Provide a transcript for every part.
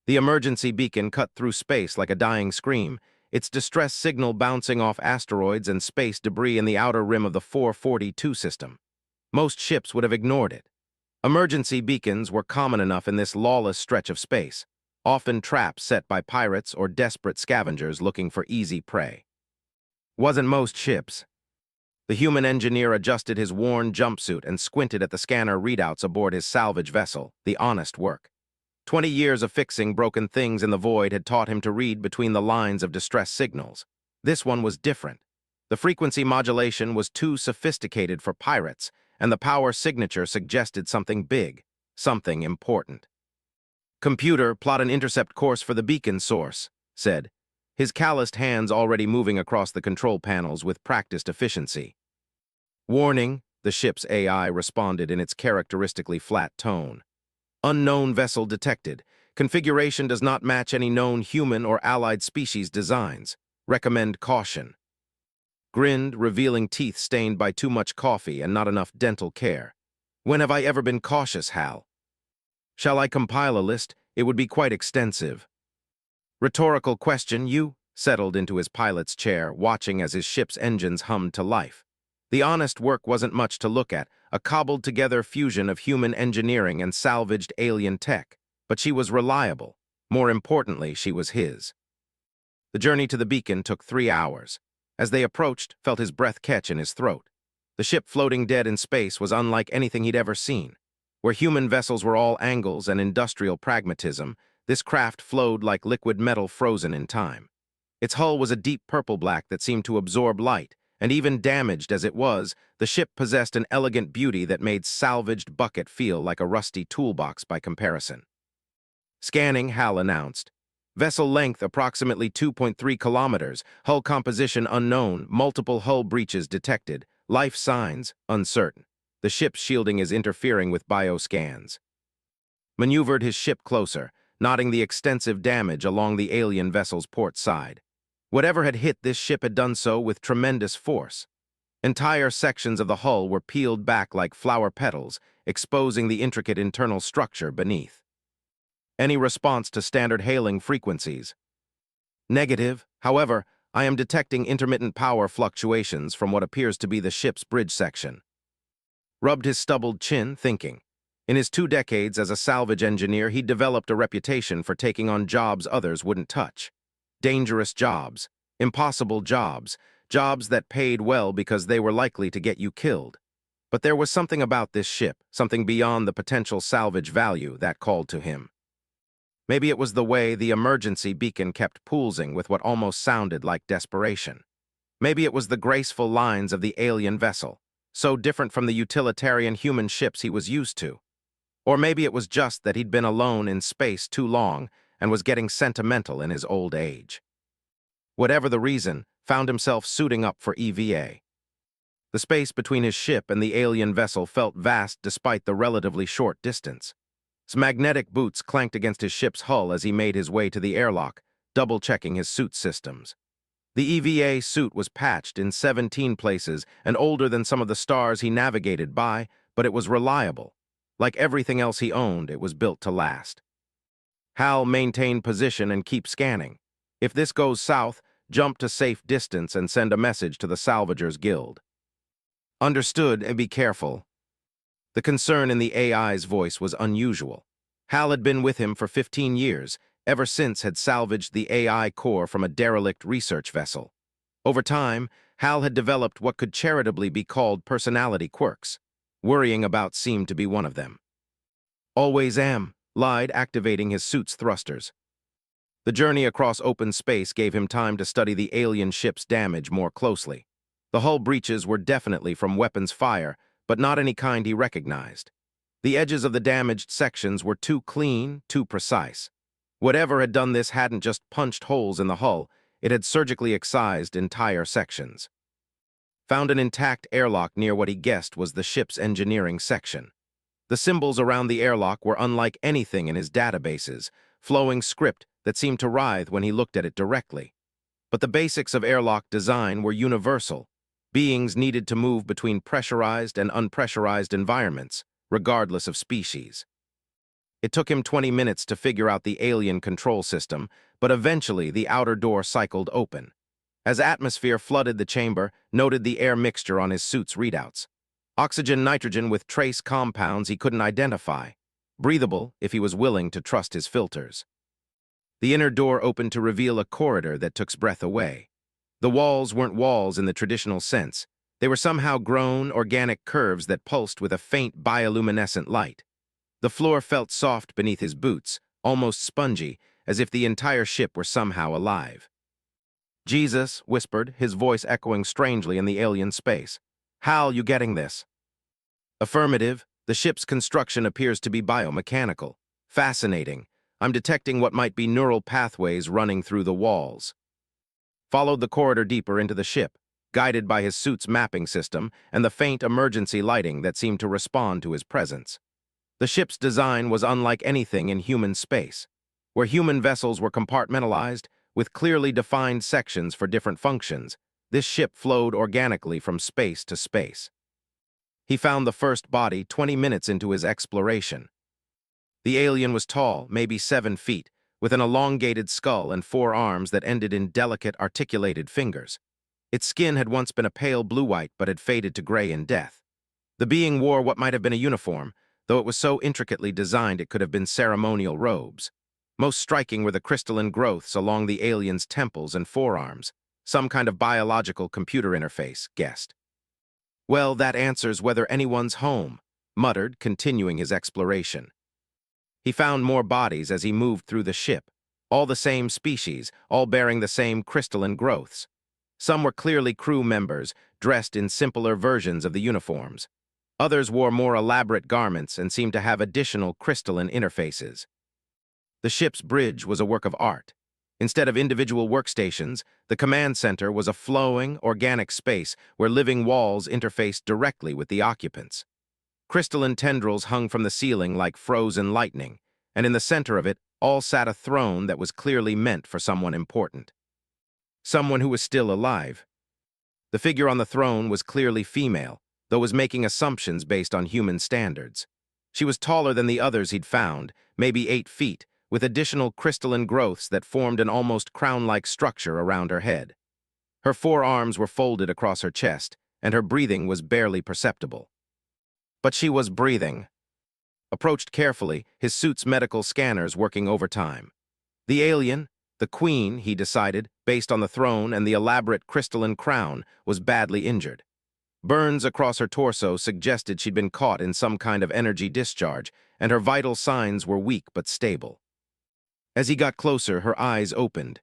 The emergency beacon cut through space like a dying scream, its distress signal bouncing off asteroids and space debris in the outer rim of the 442 system. Most ships would have ignored it. Emergency beacons were common enough in this lawless stretch of space, often traps set by pirates or desperate scavengers looking for easy prey. Wasn't most ships. The human engineer adjusted his worn jumpsuit and squinted at the scanner readouts aboard his salvage vessel, the honest work. 20 years of fixing broken things in the void had taught him to read between the lines of distress signals. This one was different. The frequency modulation was too sophisticated for pirates, and the power signature suggested something big, something important. "Computer, plot an intercept course for the beacon source," said, his calloused hands already moving across the control panels with practiced efficiency. "Warning," the ship's AI responded in its characteristically flat tone. "Unknown vessel detected. Configuration does not match any known human or allied species designs. Recommend caution." Grinned, revealing teeth stained by too much coffee and not enough dental care. "When have I ever been cautious, Hal?" "Shall I compile a list? It would be quite extensive." "Rhetorical question, you?" settled into his pilot's chair, watching as his ship's engines hummed to life. The honest work wasn't much to look at, a cobbled-together fusion of human engineering and salvaged alien tech. But she was reliable. More importantly, she was his. The journey to the beacon took 3 hours. As they approached, felt his breath catch in his throat. The ship floating dead in space was unlike anything he'd ever seen. Where human vessels were all angles and industrial pragmatism, this craft flowed like liquid metal frozen in time. Its hull was a deep purple-black that seemed to absorb light, and even damaged as it was, the ship possessed an elegant beauty that made salvaged bucket feel like a rusty toolbox by comparison. "Scanning," Hal announced. "Vessel length approximately 2.3 kilometers, hull composition unknown, multiple hull breaches detected, life signs uncertain. The ship's shielding is interfering with bioscans." Maneuvered his ship closer, noting the extensive damage along the alien vessel's port side. Whatever had hit this ship had done so with tremendous force. Entire sections of the hull were peeled back like flower petals, exposing the intricate internal structure beneath. "Any response to standard hailing frequencies?" "Negative. However, I am detecting intermittent power fluctuations from what appears to be the ship's bridge section." Rubbed his stubbled chin, thinking. In his 2 decades as a salvage engineer, he'd developed a reputation for taking on jobs others wouldn't touch. Dangerous jobs, impossible jobs, jobs that paid well because they were likely to get you killed. But there was something about this ship, something beyond the potential salvage value, that called to him. Maybe it was the way the emergency beacon kept pulsing with what almost sounded like desperation. Maybe it was the graceful lines of the alien vessel, so different from the utilitarian human ships he was used to. Or maybe it was just that he'd been alone in space too long and was getting sentimental in his old age. Whatever the reason, found himself suiting up for EVA. The space between his ship and the alien vessel felt vast despite the relatively short distance. His magnetic boots clanked against his ship's hull as he made his way to the airlock, double-checking his suit systems. The EVA suit was patched in 17 places and older than some of the stars he navigated by, but it was reliable. Like everything else he owned, it was built to last. Hal maintained position and keep scanning. If this goes south, jump to safe distance and send a message to the Salvagers Guild. "Understood, and be careful." The concern in the AI's voice was unusual. Hal had been with him for 15 years, ever since had salvaged the AI core from a derelict research vessel. Over time, Hal had developed what could charitably be called personality quirks. Worrying about seemed to be one of them. "Always am," lied, activating his suit's thrusters. The journey across open space gave him time to study the alien ship's damage more closely. The hull breaches were definitely from weapons fire, but not any kind he recognized. The edges of the damaged sections were too clean, too precise. Whatever had done this hadn't just punched holes in the hull, it had surgically excised entire sections. Found an intact airlock near what he guessed was the ship's engineering section. The symbols around the airlock were unlike anything in his databases, flowing script that seemed to writhe when he looked at it directly. But the basics of airlock design were universal. Beings needed to move between pressurized and unpressurized environments, regardless of species. It took him 20 minutes to figure out the alien control system, but eventually the outer door cycled open. As atmosphere flooded the chamber, noted the air mixture on his suit's readouts. Oxygen-nitrogen with trace compounds he couldn't identify. Breathable if he was willing to trust his filters. The inner door opened to reveal a corridor that took breath away. The walls weren't walls in the traditional sense. They were somehow grown, organic curves that pulsed with a faint bioluminescent light. The floor felt soft beneath his boots, almost spongy, as if the entire ship were somehow alive. "Jesus," whispered, his voice echoing strangely in the alien space. "Hal, you getting this?" Affirmative. The ship's construction appears to be biomechanical. Fascinating. I'm detecting what might be neural pathways running through the walls. Followed the corridor deeper into the ship, guided by his suit's mapping system and the faint emergency lighting that seemed to respond to his presence. The ship's design was unlike anything in human space. Where human vessels were compartmentalized, with clearly defined sections for different functions, this ship flowed organically from space to space. He found the first body 20 minutes into his exploration. The alien was tall, maybe 7 feet, with an elongated skull and 4 arms that ended in delicate, articulated fingers. Its skin had once been a pale blue-white but had faded to gray in death. The being wore what might have been a uniform, though it was so intricately designed it could have been ceremonial robes. Most striking were the crystalline growths along the alien's temples and forearms, some kind of biological computer interface, guessed. "Well, that answers whether anyone's home," muttered, continuing his exploration. He found more bodies as he moved through the ship, all the same species, all bearing the same crystalline growths. Some were clearly crew members, dressed in simpler versions of the uniforms. Others wore more elaborate garments and seemed to have additional crystalline interfaces. The ship's bridge was a work of art. Instead of individual workstations, the command center was a flowing, organic space where living walls interfaced directly with the occupants. Crystalline tendrils hung from the ceiling like frozen lightning, and in the center of it all sat a throne that was clearly meant for someone important. Someone who was still alive. The figure on the throne was clearly female, though was making assumptions based on human standards. She was taller than the others he'd found, maybe 8 feet, with additional crystalline growths that formed an almost crown-like structure around her head. Her 4 arms were folded across her chest, and her breathing was barely perceptible. But she was breathing. Approached carefully, his suit's medical scanners working overtime. The alien, the queen, he decided, based on the throne and the elaborate crystalline crown, was badly injured. Burns across her torso suggested she'd been caught in some kind of energy discharge, and her vital signs were weak but stable. As he got closer, her eyes opened.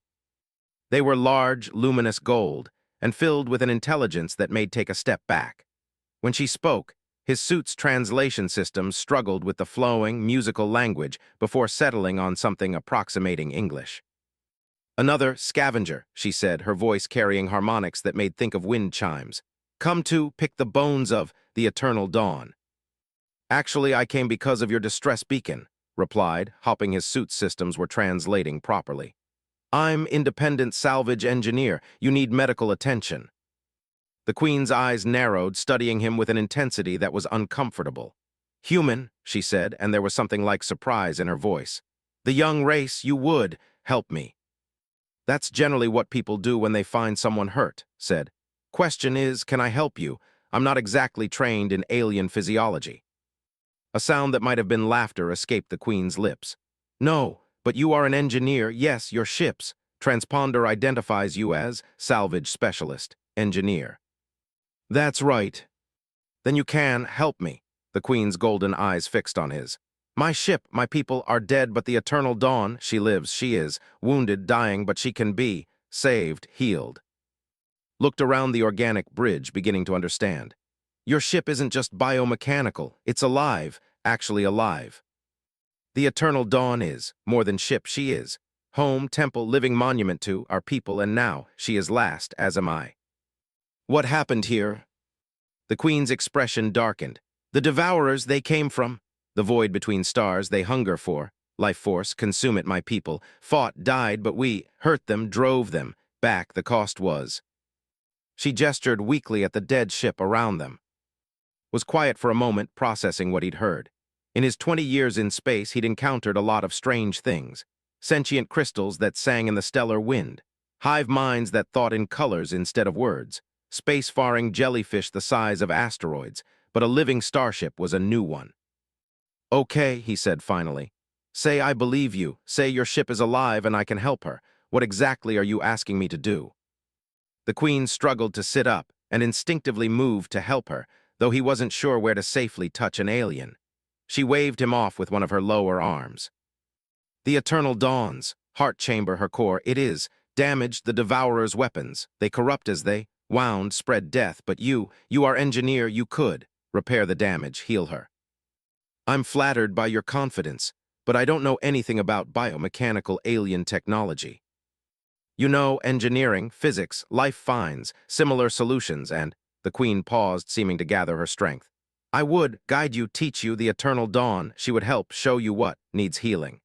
They were large, luminous gold, and filled with an intelligence that made take a step back. When she spoke, his suit's translation system struggled with the flowing, musical language before settling on something approximating English. "Another scavenger," she said, her voice carrying harmonics that made think of wind chimes. "Come to pick the bones of the eternal dawn." "Actually, I came because of your distress beacon," replied, hoping his suit systems were translating properly. "I'm independent salvage engineer. You need medical attention." The Queen's eyes narrowed, studying him with an intensity that was uncomfortable. "Human," she said, and there was something like surprise in her voice. "The young race, you would help me." "That's generally what people do when they find someone hurt," said. "Question is, can I help you? I'm not exactly trained in alien physiology." A sound that might have been laughter escaped the Queen's lips. "No, but you are an engineer. Yes, your ship's transponder identifies you as salvage specialist, engineer." "That's right." "Then you can help me." The Queen's golden eyes fixed on his. "My ship, my people are dead, but the eternal dawn, she lives, she is, wounded, dying, but she can be, saved, healed." Looked around the organic bridge, beginning to understand. "Your ship isn't just biomechanical, it's alive, actually alive. The eternal dawn is, more than ship, she is. Home, temple, living monument to, our people, and now, she is last, as am I." "What happened here?" The Queen's expression darkened. "The devourers they came from, the void between stars they hunger for, life force, consume it, my people, fought, died, but we hurt them, drove them, back the cost was." She gestured weakly at the dead ship around them. Was quiet for a moment, processing what he'd heard. In his 20 years in space, he'd encountered a lot of strange things. Sentient crystals that sang in the stellar wind, hive minds that thought in colors instead of words, space-faring jellyfish the size of asteroids, but a living starship was a new one. "Okay," he said finally. "Say I believe you. Say your ship is alive and I can help her. What exactly are you asking me to do?" The Queen struggled to sit up and instinctively moved to help her, though he wasn't sure where to safely touch an alien. She waved him off with one of her lower arms. "The eternal dawns, heart chamber her core, it is, damaged the Devourer's weapons. They corrupt as they, wound, spread death, but you are engineer, you could repair the damage, heal her." "I'm flattered by your confidence, but I don't know anything about biomechanical alien technology. You know, engineering, physics, life finds, similar solutions, and—" The Queen paused, seeming to gather her strength. "I would guide you, teach you the eternal dawn. She would help show you what needs healing."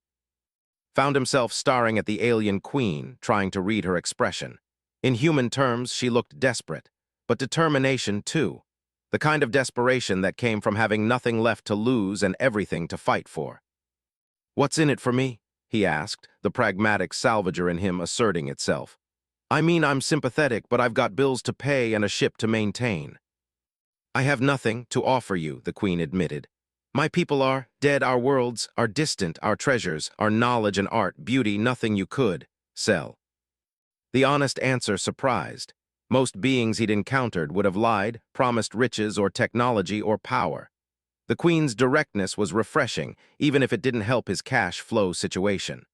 Found himself staring at the alien Queen, trying to read her expression. In human terms, she looked desperate, but determination too. The kind of desperation that came from having nothing left to lose and everything to fight for. "What's in it for me?" he asked, the pragmatic salvager in him asserting itself. "I mean, I'm sympathetic, but I've got bills to pay and a ship to maintain." "I have nothing to offer you," the Queen admitted. "My people are dead, our worlds are distant, our treasures, our knowledge and art, beauty, nothing you could sell." The honest answer surprised. Most beings he'd encountered would have lied, promised riches or technology or power. The Queen's directness was refreshing, even if it didn't help his cash flow situation.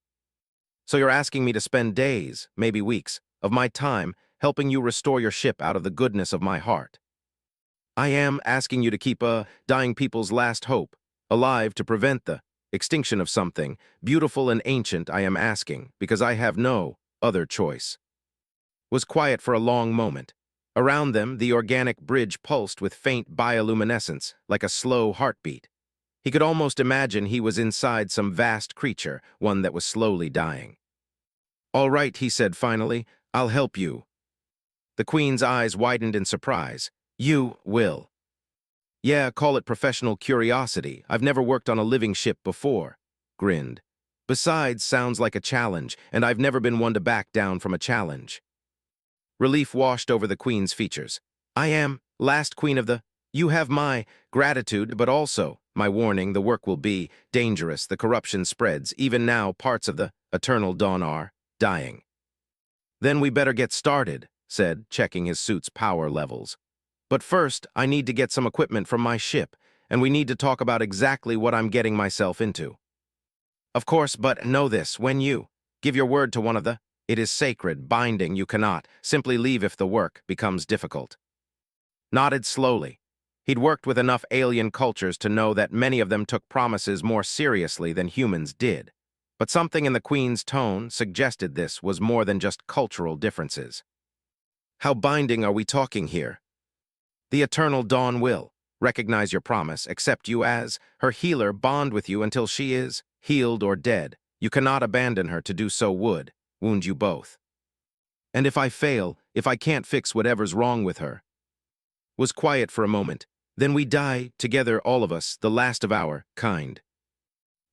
"So you're asking me to spend days, maybe weeks, of my time helping you restore your ship out of the goodness of my heart?" "I am asking you to keep dying people's last hope alive to prevent the extinction of something beautiful and ancient. I am asking because I have no other choice." Was quiet for a long moment. Around them, the organic bridge pulsed with faint bioluminescence, like a slow heartbeat. He could almost imagine he was inside some vast creature, one that was slowly dying. "All right," he said finally, "I'll help you." The Queen's eyes widened in surprise. "You will?" "Yeah, call it professional curiosity. I've never worked on a living ship before." Grinned. "Besides, sounds like a challenge, and I've never been one to back down from a challenge." Relief washed over the Queen's features. "I am, last Queen of the— You have my gratitude, but also my warning. The work will be dangerous. The corruption spreads. Even now, parts of the eternal dawn are dying." "Then we better get started," said, checking his suit's power levels. "But first, I need to get some equipment from my ship, and we need to talk about exactly what I'm getting myself into." "Of course, but know this, when you give your word to one of the— It is sacred, binding, you cannot simply leave if the work becomes difficult." Nodded slowly. He'd worked with enough alien cultures to know that many of them took promises more seriously than humans did. But something in the Queen's tone suggested this was more than just cultural differences. "How binding are we talking here?" "The eternal dawn will recognize your promise, accept you as her healer, bond with you until she is healed or dead. You cannot abandon her. To do so would wound you both." "And if I fail, if I can't fix whatever's wrong with her?" Was quiet for a moment. "Then we die together, all of us, the last of our kind."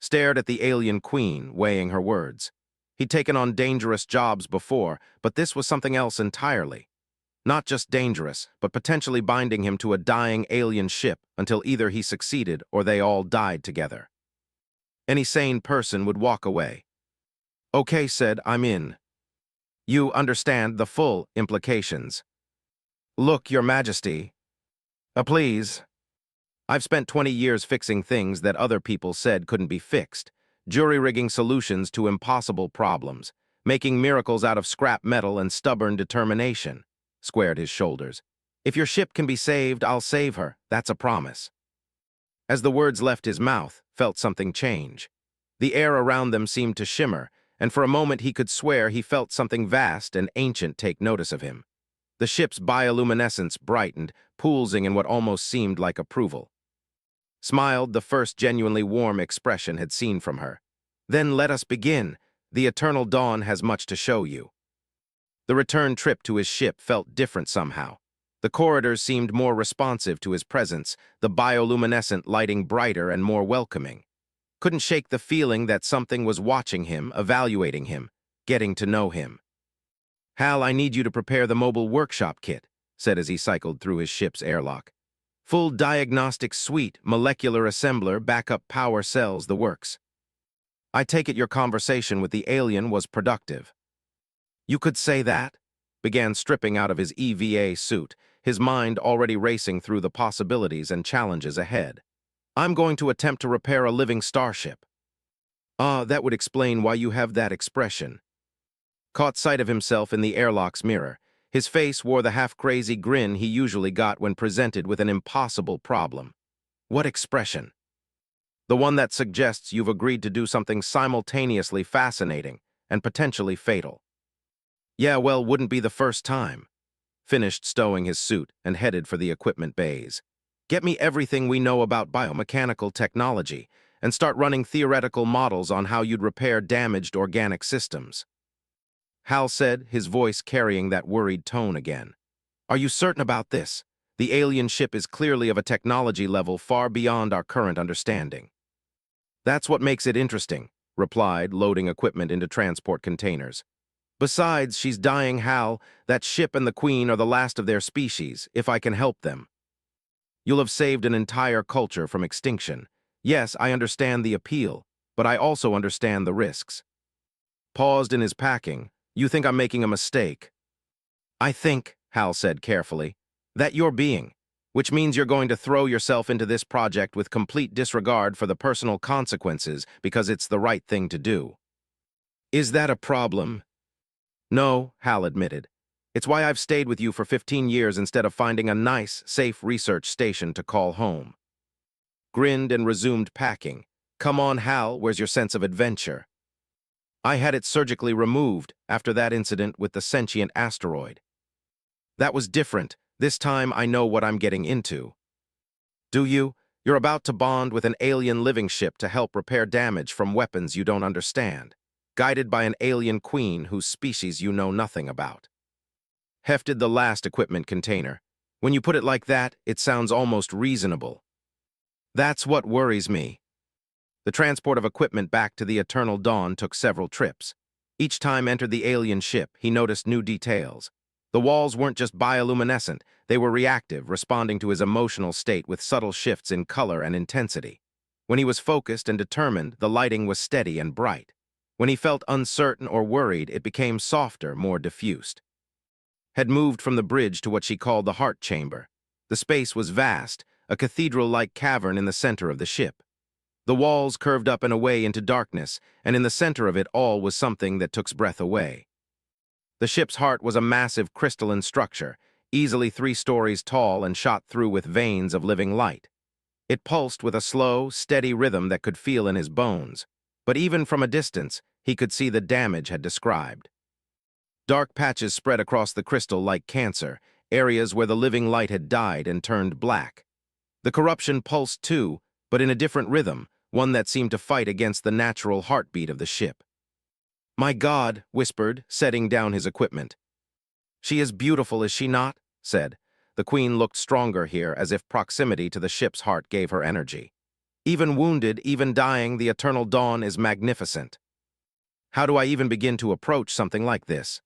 Stared at the alien Queen, weighing her words. He'd taken on dangerous jobs before, but this was something else entirely. Not just dangerous, but potentially binding him to a dying alien ship until either he succeeded or they all died together. Any sane person would walk away. "Okay," said, "I'm in. You understand the full implications." "Look, Your Majesty. Please. I've spent 20 years fixing things that other people said couldn't be fixed, jury-rigging solutions to impossible problems, making miracles out of scrap metal and stubborn determination." Squared his shoulders. "If your ship can be saved, I'll save her. That's a promise." As the words left his mouth, felt something change. The air around them seemed to shimmer, and for a moment he could swear he felt something vast and ancient take notice of him. The ship's bioluminescence brightened, pulsing in what almost seemed like approval. Smiled, the first genuinely warm expression had seen from her. "Then let us begin. The eternal dawn has much to show you." The return trip to his ship felt different somehow. The corridors seemed more responsive to his presence, the bioluminescent lighting brighter and more welcoming. Couldn't shake the feeling that something was watching him, evaluating him, getting to know him. "Hal, I need you to prepare the mobile workshop kit," said as he cycled through his ship's airlock. "Full diagnostic suite, molecular assembler, backup power cells, the works. I take it your conversation with the alien was productive." "You could say that," began stripping out of his EVA suit, his mind already racing through the possibilities and challenges ahead. "I'm going to attempt to repair a living starship." "Ah, that would explain why you have that expression." Caught sight of himself in the airlock's mirror. His face wore the half-crazy grin he usually got when presented with an impossible problem. "What expression?" "The one that suggests you've agreed to do something simultaneously fascinating and potentially fatal." "Yeah, well, wouldn't be the first time." Finished stowing his suit and headed for the equipment bays. "Get me everything we know about biomechanical technology and start running theoretical models on how you'd repair damaged organic systems." Hal said, his voice carrying that worried tone again. "Are you certain about this? The alien ship is clearly of a technology level far beyond our current understanding." "That's what makes it interesting," replied, loading equipment into transport containers. "Besides, she's dying, Hal. That ship and the Queen are the last of their species, if I can help them. You'll have saved an entire culture from extinction. Yes, I understand the appeal, but I also understand the risks." Paused in his packing. "You think I'm making a mistake?" "I think," Hal said carefully, "that you're being, which means you're going to throw yourself into this project with complete disregard for the personal consequences because it's the right thing to do." "Is that a problem?" "No," Hal admitted. "It's why I've stayed with you for 15 years instead of finding a nice, safe research station to call home." Grinned and resumed packing. "Come on, Hal, where's your sense of adventure?" "I had it surgically removed after that incident with the sentient asteroid." "That was different. This time I know what I'm getting into." "Do you? You're about to bond with an alien living ship to help repair damage from weapons you don't understand, guided by an alien queen whose species you know nothing about." Hefted the last equipment container. "When you put it like that, it sounds almost reasonable." "That's what worries me." The transport of equipment back to the Eternal Dawn took several trips. Each time entered the alien ship, he noticed new details. The walls weren't just bioluminescent, they were reactive, responding to his emotional state with subtle shifts in color and intensity. When he was focused and determined, the lighting was steady and bright. When he felt uncertain or worried, it became softer, more diffused. Had moved from the bridge to what she called the heart chamber. The space was vast, a cathedral-like cavern in the center of the ship. The walls curved up and away into darkness, and in the center of it all was something that took breath away. The ship's heart was a massive crystalline structure, easily 3 stories tall and shot through with veins of living light. It pulsed with a slow, steady rhythm that could feel in his bones, but even from a distance, he could see the damage had described. Dark patches spread across the crystal like cancer, areas where the living light had died and turned black. The corruption pulsed too, but in a different rhythm, one that seemed to fight against the natural heartbeat of the ship. "My God," whispered, setting down his equipment. "She is beautiful, is she not?" said. The Queen looked stronger here, as if proximity to the ship's heart gave her energy. "Even wounded, even dying, the Eternal Dawn is magnificent." "How do I even begin to approach something like this?"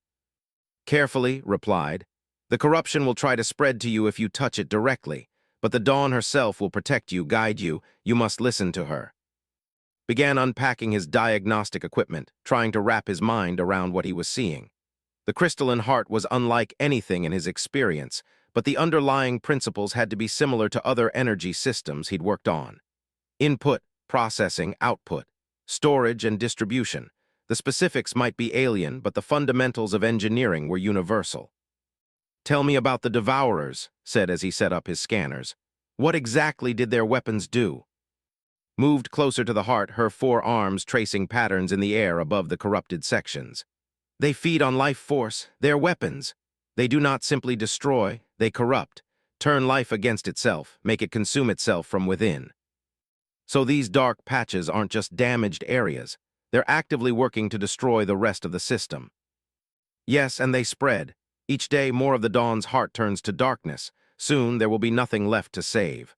"Carefully," replied. "The corruption will try to spread to you if you touch it directly, but the Dawn herself will protect you, guide you. You must listen to her." Began unpacking his diagnostic equipment, trying to wrap his mind around what he was seeing. The crystalline heart was unlike anything in his experience, but the underlying principles had to be similar to other energy systems he'd worked on. Input, processing, output, storage, and distribution. The specifics might be alien, but the fundamentals of engineering were universal. "Tell me about the Devourers," said as he set up his scanners. "What exactly did their weapons do?" Moved closer to the heart, her 4 arms tracing patterns in the air above the corrupted sections. "They feed on life force, their weapons. They do not simply destroy, they corrupt, turn life against itself, make it consume itself from within." So these dark patches aren't just damaged areas, they're actively working to destroy the rest of the system. "Yes, and they spread. Each day, more of the Dawn's heart turns to darkness. Soon, there will be nothing left to save.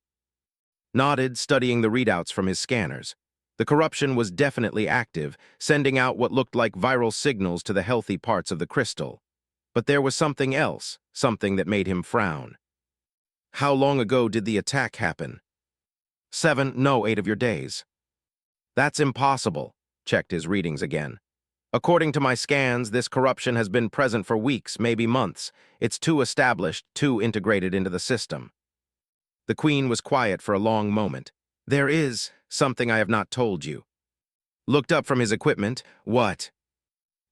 Nodded, studying the readouts from his scanners. The corruption was definitely active, sending out what looked like viral signals to the healthy parts of the crystal. But there was something else, something that made him frown. How long ago did the attack happen? 7, no, 8 of your days. That's impossible, checked his readings again. According to my scans, this corruption has been present for weeks, maybe months. It's too established, too integrated into the system. The Queen was quiet for a long moment. There is something I have not told you. Looked up from his equipment. What?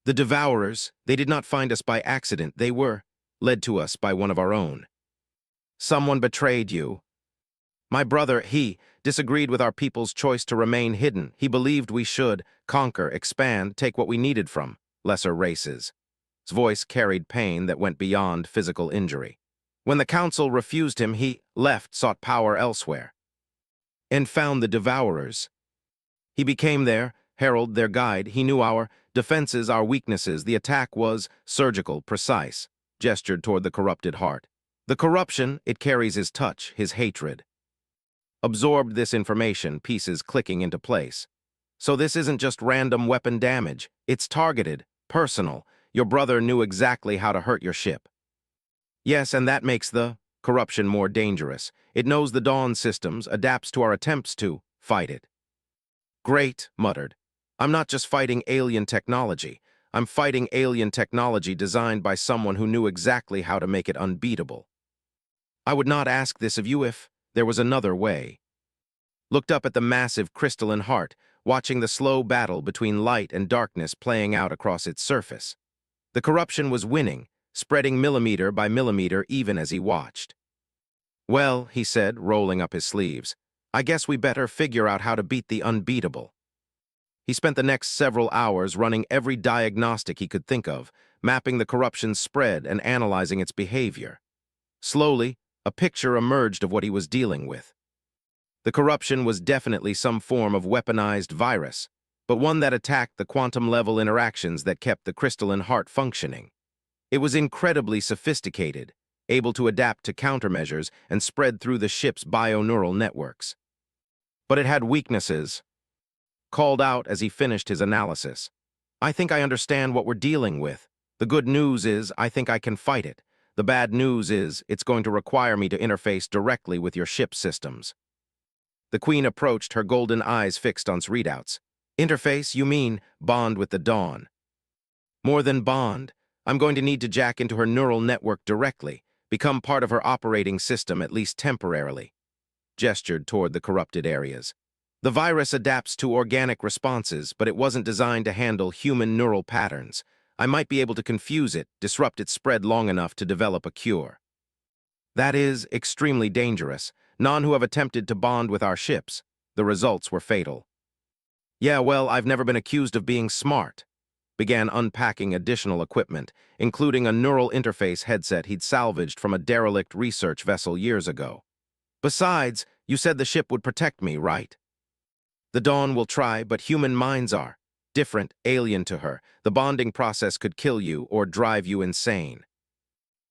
The Devourers, they did not find us by accident. They were led to us by one of our own. Someone betrayed you. My brother, he disagreed with our people's choice to remain hidden. He believed we should conquer, expand, take what we needed from lesser races. His voice carried pain that went beyond physical injury. When the council refused him, he left, sought power elsewhere, and found the Devourers. He became their herald, their guide. He knew our defenses, our weaknesses. The attack was surgical, precise, gestured toward the corrupted heart. The corruption, it carries his touch, his hatred. Absorbed this information, pieces clicking into place. So this isn't just random weapon damage. It's targeted, personal. Your brother knew exactly how to hurt your ship. Yes, and that makes the corruption more dangerous. It knows the Dawn systems, adapts to our attempts to fight it. Great, muttered. I'm not just fighting alien technology. I'm fighting alien technology designed by someone who knew exactly how to make it unbeatable. I would not ask this of you if there was another way. Looked up at the massive crystalline heart, watching the slow battle between light and darkness playing out across its surface. The corruption was winning, spreading millimeter by millimeter even as he watched. Well, he said, rolling up his sleeves, I guess we better figure out how to beat the unbeatable. He spent the next several hours running every diagnostic he could think of, mapping the corruption's spread and analyzing its behavior. Slowly, a picture emerged of what he was dealing with. The corruption was definitely some form of weaponized virus, but one that attacked the quantum-level interactions that kept the crystalline heart functioning. It was incredibly sophisticated, able to adapt to countermeasures and spread through the ship's bioneural networks. But it had weaknesses. Called out as he finished his analysis. I think I understand what we're dealing with. The good news is I think I can fight it. The bad news is it's going to require me to interface directly with your ship systems. The Queen approached, her golden eyes fixed on readouts. Interface, you mean bond with the Dawn? More than bond. I'm going to need to jack into her neural network directly, become part of her operating system at least temporarily. Gestured toward the corrupted areas. The virus adapts to organic responses, but it wasn't designed to handle human neural patterns. I might be able to confuse it, disrupt its spread long enough to develop a cure. That is extremely dangerous. None who have attempted to bond with our ships. The results were fatal. Yeah, well, I've never been accused of being smart. Began unpacking additional equipment, including a neural interface headset he'd salvaged from a derelict research vessel years ago. Besides, you said the ship would protect me, right? The Dawn will try, but human minds are different, alien to her. The bonding process could kill you or drive you insane.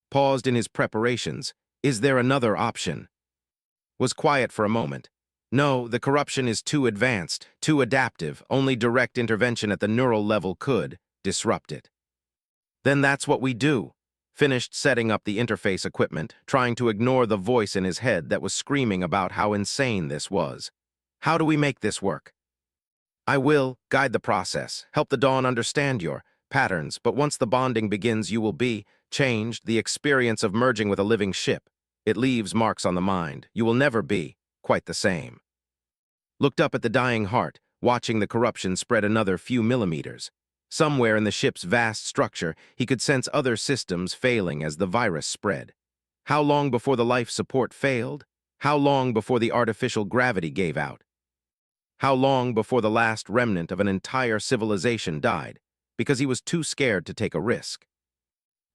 Paused in his preparations. Is there another option? Was quiet for a moment. No, the corruption is too advanced, too adaptive. Only direct intervention at the neural level could disrupt it. Then that's what we do. Finished setting up the interface equipment, trying to ignore the voice in his head that was screaming about how insane this was. How do we make this work? I will guide the process, help the Dawn understand your patterns, but once the bonding begins, you will be changed. The experience of merging with a living ship. It leaves marks on the mind. You will never be quite the same. Looked up at the dying heart, watching the corruption spread another few millimeters. Somewhere in the ship's vast structure, he could sense other systems failing as the virus spread. How long before the life support failed? How long before the artificial gravity gave out? How long before the last remnant of an entire civilization died, because he was too scared to take a risk?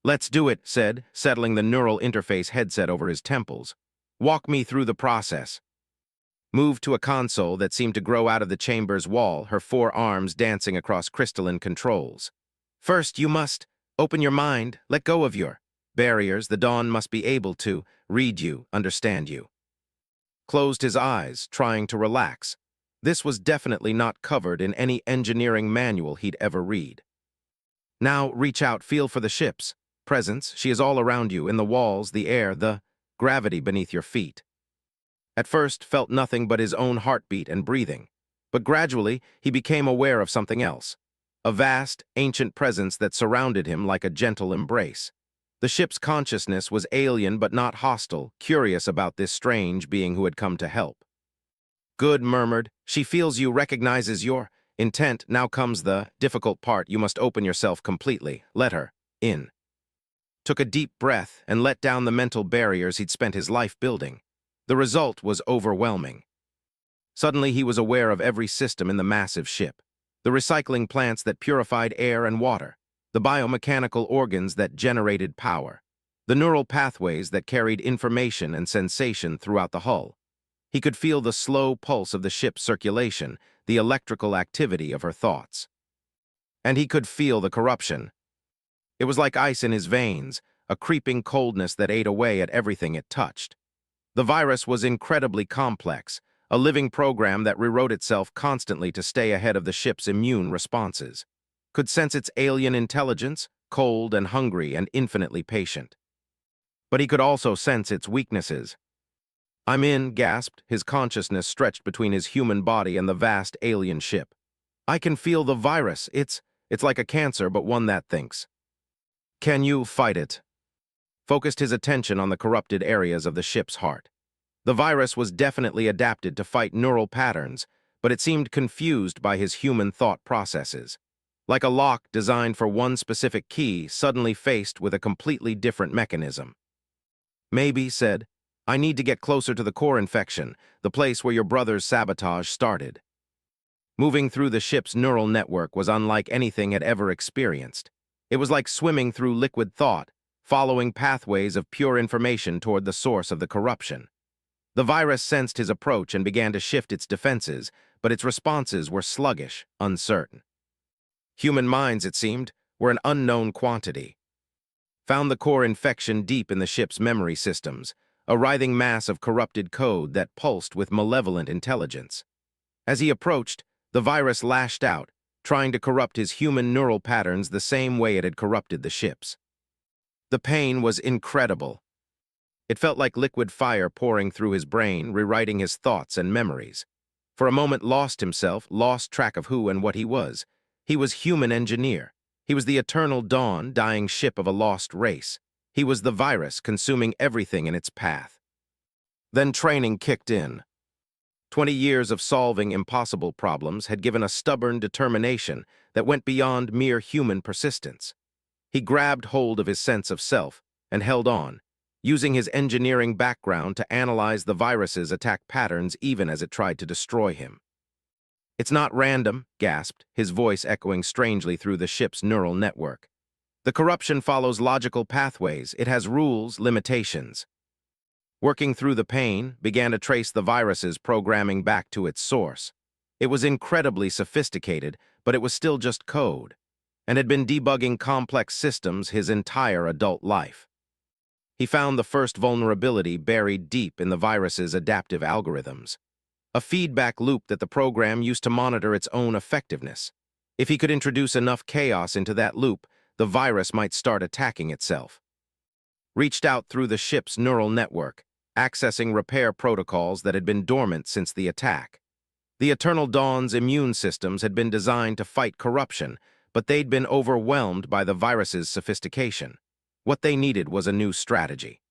Let's do it, said, settling the neural interface headset over his temples. Walk me through the process. Moved to a console that seemed to grow out of the chamber's wall, her 4 arms dancing across crystalline controls. First, you must open your mind, let go of your Barriers, the Dawn must be able to read you, understand you. Closed his eyes, trying to relax. This was definitely not covered in any engineering manual he'd ever read. Now reach out, feel for the ship's presence. She is all around you, in the walls, the air, the gravity beneath your feet. At first, felt nothing but his own heartbeat and breathing. But gradually, he became aware of something else. A vast, ancient presence that surrounded him like a gentle embrace. The ship's consciousness was alien but not hostile, curious about this strange being who had come to help. Good, murmured. She feels you, recognizes your intent. Now comes the difficult part. You must open yourself completely. Let her in. Took a deep breath and let down the mental barriers he'd spent his life building. The result was overwhelming. Suddenly he was aware of every system in the massive ship. The recycling plants that purified air and water. The biomechanical organs that generated power. The neural pathways that carried information and sensation throughout the hull. He could feel the slow pulse of the ship's circulation, the electrical activity of her thoughts. And he could feel the corruption. It was like ice in his veins, a creeping coldness that ate away at everything it touched. The virus was incredibly complex, a living program that rewrote itself constantly to stay ahead of the ship's immune responses. Could sense its alien intelligence, cold and hungry and infinitely patient. But he could also sense its weaknesses. "I'm in," gasped, his consciousness stretched between his human body and the vast alien ship. "I can feel the virus. It's like a cancer, but one that thinks." "Can you fight it?" Focused his attention on the corrupted areas of the ship's heart. The virus was definitely adapted to fight neural patterns, but it seemed confused by his human thought processes. Like a lock designed for one specific key, suddenly faced with a completely different mechanism. "Maybe," said, "I need to get closer to the core infection, the place where your brother's sabotage started." Moving through the ship's neural network was unlike anything had ever experienced. It was like swimming through liquid thought, following pathways of pure information toward the source of the corruption. The virus sensed his approach and began to shift its defenses, but its responses were sluggish, uncertain. Human minds, it seemed, were an unknown quantity. Found the core infection deep in the ship's memory systems, a writhing mass of corrupted code that pulsed with malevolent intelligence. As he approached, the virus lashed out, trying to corrupt his human neural patterns the same way it had corrupted the ship's. The pain was incredible. It felt like liquid fire pouring through his brain, rewriting his thoughts and memories. For a moment lost himself, lost track of who and what he was. He was human engineer. He was the eternal dawn, dying ship of a lost race. He was the virus, consuming everything in its path. Then training kicked in. 20 years of solving impossible problems had given a stubborn determination that went beyond mere human persistence. He grabbed hold of his sense of self and held on, using his engineering background to analyze the virus's attack patterns even as it tried to destroy him. "It's not random," gasped, his voice echoing strangely through the ship's neural network. "The corruption follows logical pathways. It has rules, limitations." Working through the pain, began to trace the virus's programming back to its source. It was incredibly sophisticated, but it was still just code, and had been debugging complex systems his entire adult life. He found the first vulnerability buried deep in the virus's adaptive algorithms. A feedback loop that the program used to monitor its own effectiveness. If he could introduce enough chaos into that loop, the virus might start attacking itself. Reached out through the ship's neural network, accessing repair protocols that had been dormant since the attack. The Eternal Dawn's immune systems had been designed to fight corruption, but they'd been overwhelmed by the virus's sophistication. What they needed was a new strategy.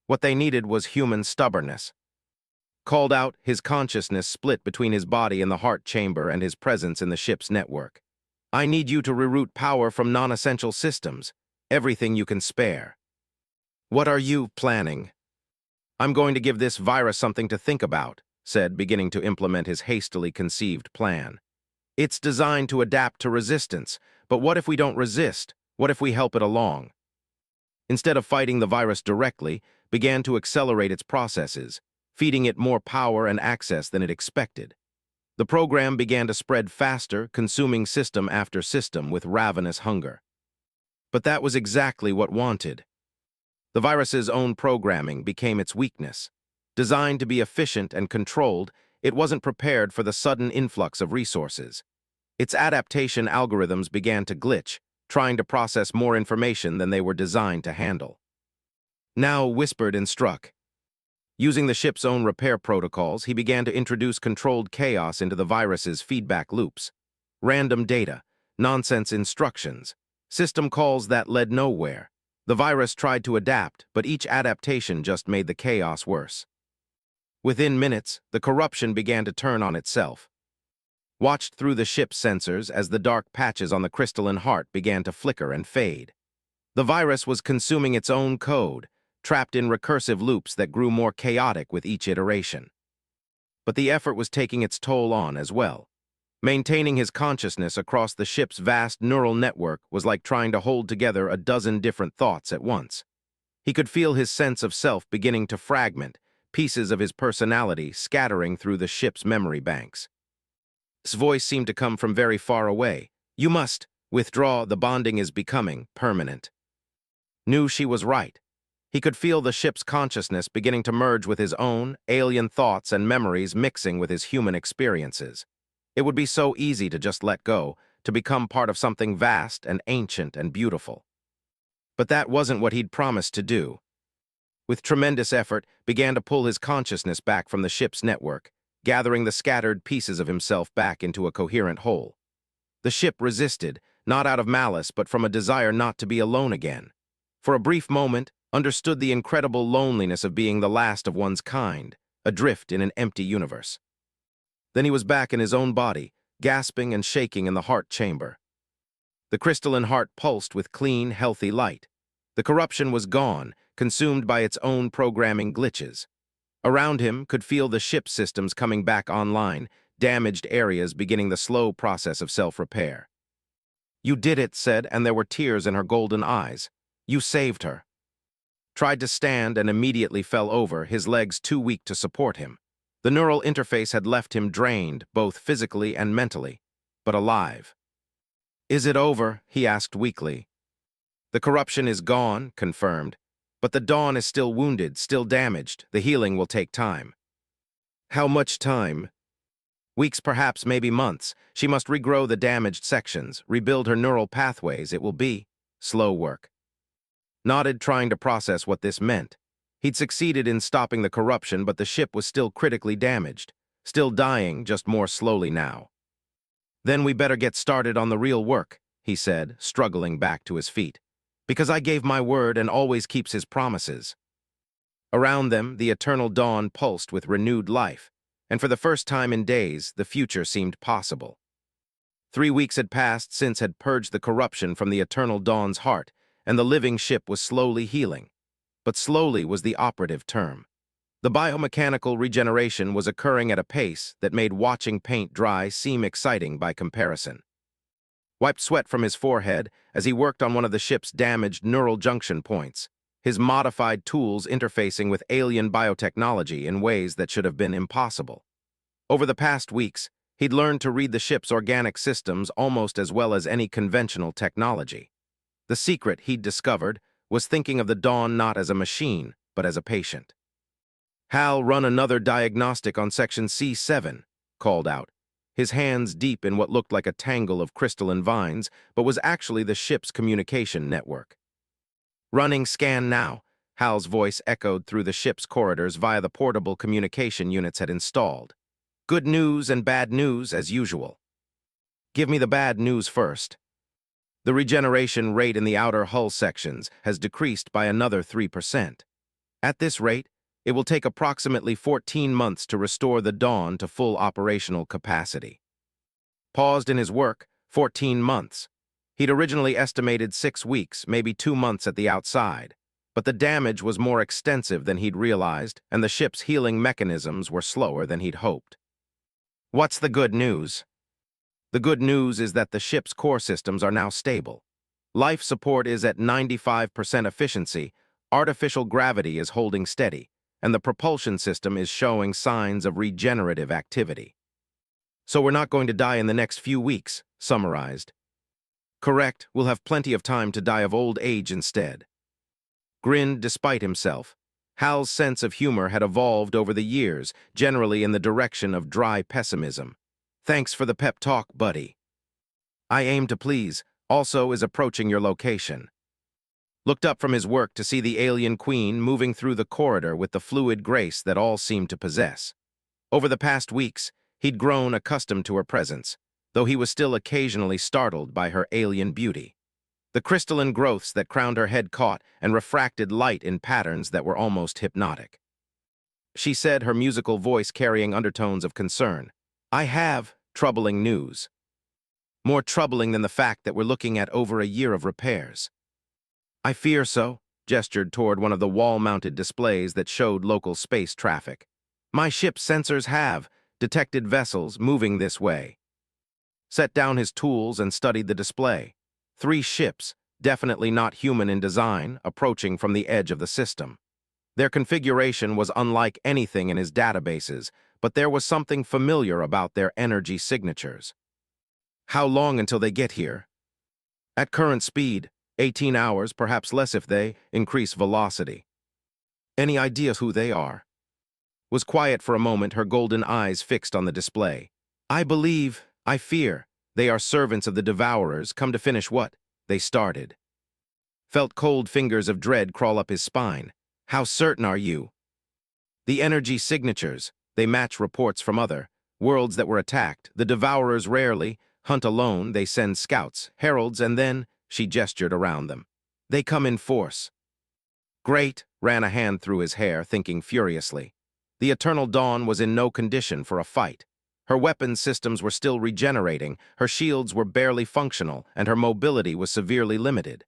What they needed was human stubbornness. Called out, his consciousness split between his body in the heart chamber and his presence in the ship's network. "I need you to reroute power from non-essential systems, everything you can spare." "What are you planning?" "I'm going to give this virus something to think about," said, beginning to implement his hastily conceived plan. "It's designed to adapt to resistance, but what if we don't resist? What if we help it along?" Instead of fighting the virus directly, began to accelerate its processes, feeding it more power and access than it expected. The program began to spread faster, consuming system after system with ravenous hunger. But that was exactly what wanted. The virus's own programming became its weakness. Designed to be efficient and controlled, it wasn't prepared for the sudden influx of resources. Its adaptation algorithms began to glitch, trying to process more information than they were designed to handle. Now whispered and struck. Using the ship's own repair protocols, he began to introduce controlled chaos into the virus's feedback loops. Random data, nonsense instructions, system calls that led nowhere. The virus tried to adapt, but each adaptation just made the chaos worse. Within minutes, the corruption began to turn on itself. Watched through the ship's sensors as the dark patches on the crystalline heart began to flicker and fade. The virus was consuming its own code, trapped in recursive loops that grew more chaotic with each iteration. But the effort was taking its toll on as well. Maintaining his consciousness across the ship's vast neural network was like trying to hold together a dozen different thoughts at once. He could feel his sense of self beginning to fragment, pieces of his personality scattering through the ship's memory banks. His voice seemed to come from very far away. "You must withdraw, the bonding is becoming permanent." Knew she was right. He could feel the ship's consciousness beginning to merge with his own, alien thoughts and memories mixing with his human experiences. It would be so easy to just let go, to become part of something vast and ancient and beautiful. But that wasn't what he'd promised to do. With tremendous effort, began to pull his consciousness back from the ship's network, gathering the scattered pieces of himself back into a coherent whole. The ship resisted, not out of malice, but from a desire not to be alone again. For a brief moment, understood the incredible loneliness of being the last of one's kind, adrift in an empty universe. Then he was back in his own body, gasping and shaking in the heart chamber. The crystalline heart pulsed with clean, healthy light. The corruption was gone, consumed by its own programming glitches. Around him could feel the ship systems coming back online, damaged areas beginning the slow process of self-repair. "You did it," said, and there were tears in her golden eyes. "You saved her." Tried to stand and immediately fell over, his legs too weak to support him. The neural interface had left him drained, both physically and mentally, but alive. "Is it over?" he asked weakly. "The corruption is gone," confirmed, "but the Dawn is still wounded, still damaged. The healing will take time." "How much time?" "Weeks, perhaps, maybe months. She must regrow the damaged sections, rebuild her neural pathways. It will be slow work." Nodded, trying to process what this meant. He'd succeeded in stopping the corruption, but the ship was still critically damaged, still dying, just more slowly now. "Then we better get started on the real work," he said, struggling back to his feet. "Because I gave my word and always keeps his promises." Around them, the eternal dawn pulsed with renewed life, and for the first time in days, the future seemed possible. 3 weeks had passed since had purged the corruption from the eternal dawn's heart, and the living ship was slowly healing. But slowly was the operative term. The biomechanical regeneration was occurring at a pace that made watching paint dry seem exciting by comparison. Wiped sweat from his forehead as he worked on one of the ship's damaged neural junction points, his modified tools interfacing with alien biotechnology in ways that should have been impossible. Over the past weeks, he'd learned to read the ship's organic systems almost as well as any conventional technology. The secret he'd discovered was thinking of the Dawn not as a machine, but as a patient. "Hal, run another diagnostic on section C7, called out, his hands deep in what looked like a tangle of crystalline vines, but was actually the ship's communication network. "Running scan now," Hal's voice echoed through the ship's corridors via the portable communication units had installed. "Good news and bad news, as usual." "Give me the bad news first." The regeneration rate in the outer hull sections has decreased by another 3%. At this rate, it will take approximately 14 months to restore the Dawn to full operational capacity. Paused in his work, 14 months. He'd originally estimated 6 weeks, maybe 2 months at the outside, but the damage was more extensive than he'd realized, and the ship's healing mechanisms were slower than he'd hoped. "What's the good news?" "The good news is that the ship's core systems are now stable. Life support is at 95% efficiency, artificial gravity is holding steady, and the propulsion system is showing signs of regenerative activity." "So we're not going to die in the next few weeks," summarized. "Correct, we'll have plenty of time to die of old age instead." grinned despite himself. Hal's sense of humor had evolved over the years, generally in the direction of dry pessimism. Thanks for the pep talk, buddy. I aim to please, also is approaching your location. Looked up from his work to see the alien queen moving through the corridor with the fluid grace that all seemed to possess. Over the past weeks, he'd grown accustomed to her presence, though he was still occasionally startled by her alien beauty. The crystalline growths that crowned her head caught and refracted light in patterns that were almost hypnotic. She said, her musical voice carrying undertones of concern, "I have troubling news. More troubling than the fact that we're looking at over a year of repairs." "I fear so," gestured toward one of the wall-mounted displays that showed local space traffic. "My ship's sensors have detected vessels moving this way." Set down his tools and studied the display. 3 ships, definitely not human in design, approaching from the edge of the system. Their configuration was unlike anything in his databases, but there was something familiar about their energy signatures. "How long until they get here?" "At current speed, 18 hours, perhaps less if they increase velocity." "Any idea who they are?" Was quiet for a moment, her golden eyes fixed on the display. I fear, they are servants of the Devourers, come to finish what they started." Felt cold fingers of dread crawl up his spine. "How certain are you?" "The energy signatures, they match reports from other worlds that were attacked. The Devourers rarely hunt alone, they send scouts, heralds, and then," she gestured around them, "they come in force." "Great," ran a hand through his hair, thinking furiously. The Eternal Dawn was in no condition for a fight. Her weapons systems were still regenerating, her shields were barely functional, and her mobility was severely limited.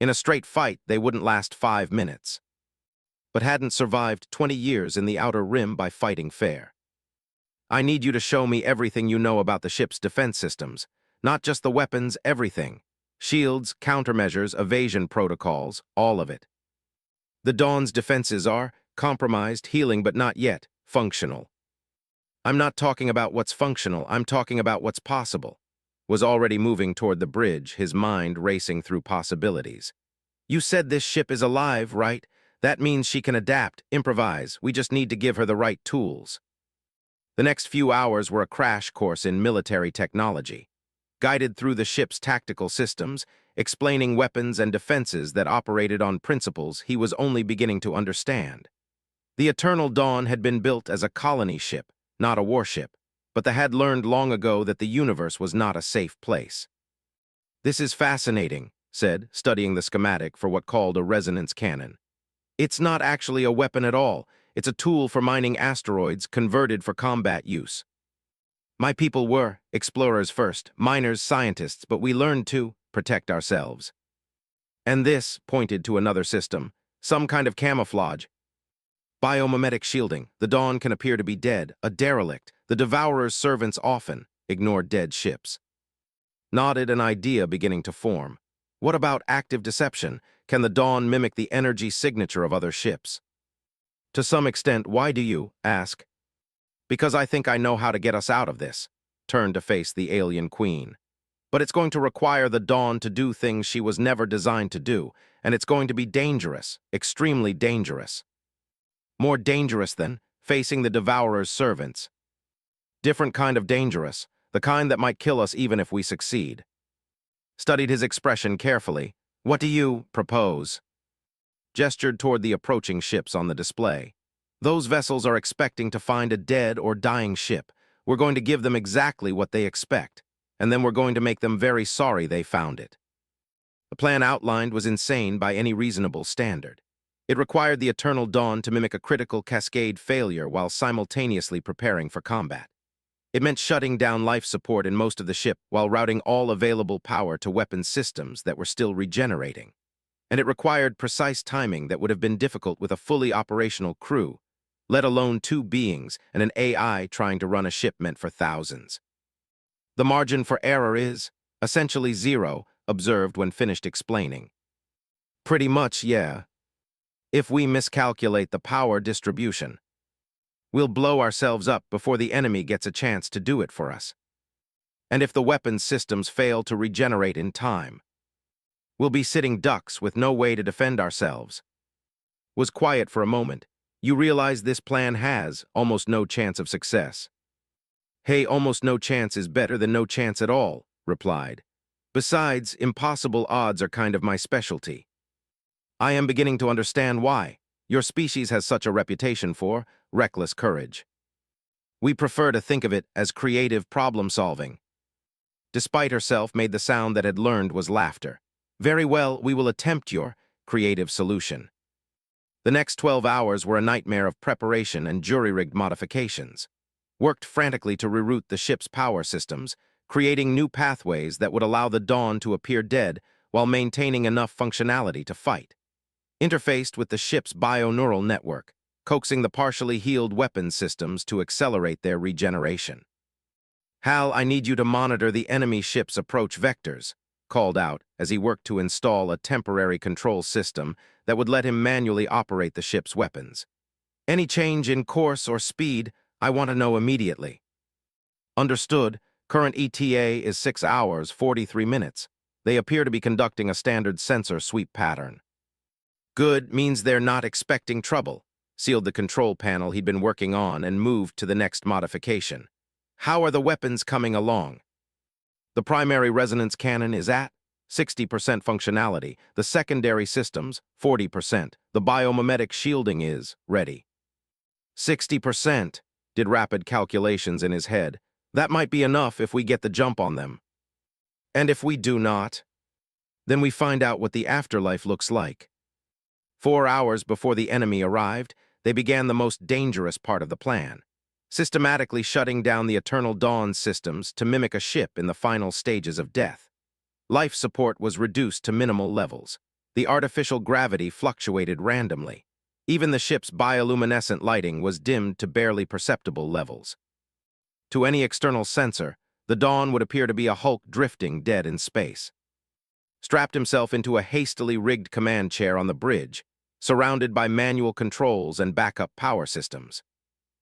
In a straight fight, they wouldn't last 5 minutes. But hadn't survived 20 years in the Outer Rim by fighting fair. "I need you to show me everything you know about the ship's defense systems. Not just the weapons, everything. Shields, countermeasures, evasion protocols, all of it." "The Dawn's defenses are compromised, healing, but not yet functional." "I'm not talking about what's functional, I'm talking about what's possible." Was already moving toward the bridge, his mind racing through possibilities. "You said this ship is alive, right? That means she can adapt, improvise. We just need to give her the right tools." The next few hours were a crash course in military technology. Guided through the ship's tactical systems, explaining weapons and defenses that operated on principles he was only beginning to understand. The Eternal Dawn had been built as a colony ship, not a warship, but they had learned long ago that the universe was not a safe place. "This is fascinating," said, studying the schematic for what called a resonance cannon. "It's not actually a weapon at all. It's a tool for mining asteroids converted for combat use. My people were explorers first, miners, scientists, but we learned to protect ourselves. And this," pointed to another system, "some kind of camouflage. Biomimetic shielding. The Dawn can appear to be dead, a derelict. The Devourer's servants often ignore dead ships." Nodded, an idea beginning to form. "What about active deception? Can the Dawn mimic the energy signature of other ships?" "To some extent. Why do you ask?" "Because I think I know how to get us out of this." Turned to face the alien queen. "But it's going to require the Dawn to do things she was never designed to do, and it's going to be dangerous, extremely dangerous." "More dangerous than facing the Devourer's servants." "Different kind of dangerous, the kind that might kill us even if we succeed." Studied his expression carefully. "What do you propose?" Gestured toward the approaching ships on the display. "Those vessels are expecting to find a dead or dying ship. We're going to give them exactly what they expect, and then we're going to make them very sorry they found it." The plan outlined was insane by any reasonable standard. It required the Eternal Dawn to mimic a critical cascade failure while simultaneously preparing for combat. It meant shutting down life support in most of the ship while routing all available power to weapons systems that were still regenerating. And it required precise timing that would have been difficult with a fully operational crew, let alone 2 beings and an AI trying to run a ship meant for thousands. "The margin for error is essentially 0, observed when finished explaining. "Pretty much, yeah. If we miscalculate the power distribution, we'll blow ourselves up before the enemy gets a chance to do it for us. And if the weapons systems fail to regenerate in time, we'll be sitting ducks with no way to defend ourselves." was quiet for a moment, you realize this plan has almost no chance of success. Hey, almost no chance is better than no chance at all, replied. Besides, impossible odds are kind of my specialty. I am beginning to understand why. Your species has such a reputation for reckless courage. We prefer to think of it as creative problem-solving. Despite herself, made the sound that had learned was laughter. Very well, we will attempt your creative solution. The next 12 hours were a nightmare of preparation and jury-rigged modifications. Worked frantically to reroute the ship's power systems, creating new pathways that would allow the Dawn to appear dead while maintaining enough functionality to fight. Interfaced with the ship's bioneural network, coaxing the partially healed weapons systems to accelerate their regeneration. Hal, I need you to monitor the enemy ship's approach vectors, called out as he worked to install a temporary control system that would let him manually operate the ship's weapons. Any change in course or speed, I want to know immediately. Understood. Current ETA is 6 hours, 43 minutes. They appear to be conducting a standard sensor sweep pattern. Good means they're not expecting trouble. Sealed the control panel he'd been working on and moved to the next modification. How are the weapons coming along? The primary resonance cannon is at 60% functionality, the secondary systems 40%, the biomimetic shielding is ready. 60%, did rapid calculations in his head. That might be enough if we get the jump on them. And if we do not, then we find out what the afterlife looks like. 4 hours before the enemy arrived, they began the most dangerous part of the plan, systematically shutting down the Eternal Dawn systems to mimic a ship in the final stages of death. Life support was reduced to minimal levels. The artificial gravity fluctuated randomly. Even the ship's bioluminescent lighting was dimmed to barely perceptible levels. To any external sensor, the Dawn would appear to be a hulk drifting dead in space. Strapped himself into a hastily rigged command chair on the bridge, surrounded by manual controls and backup power systems.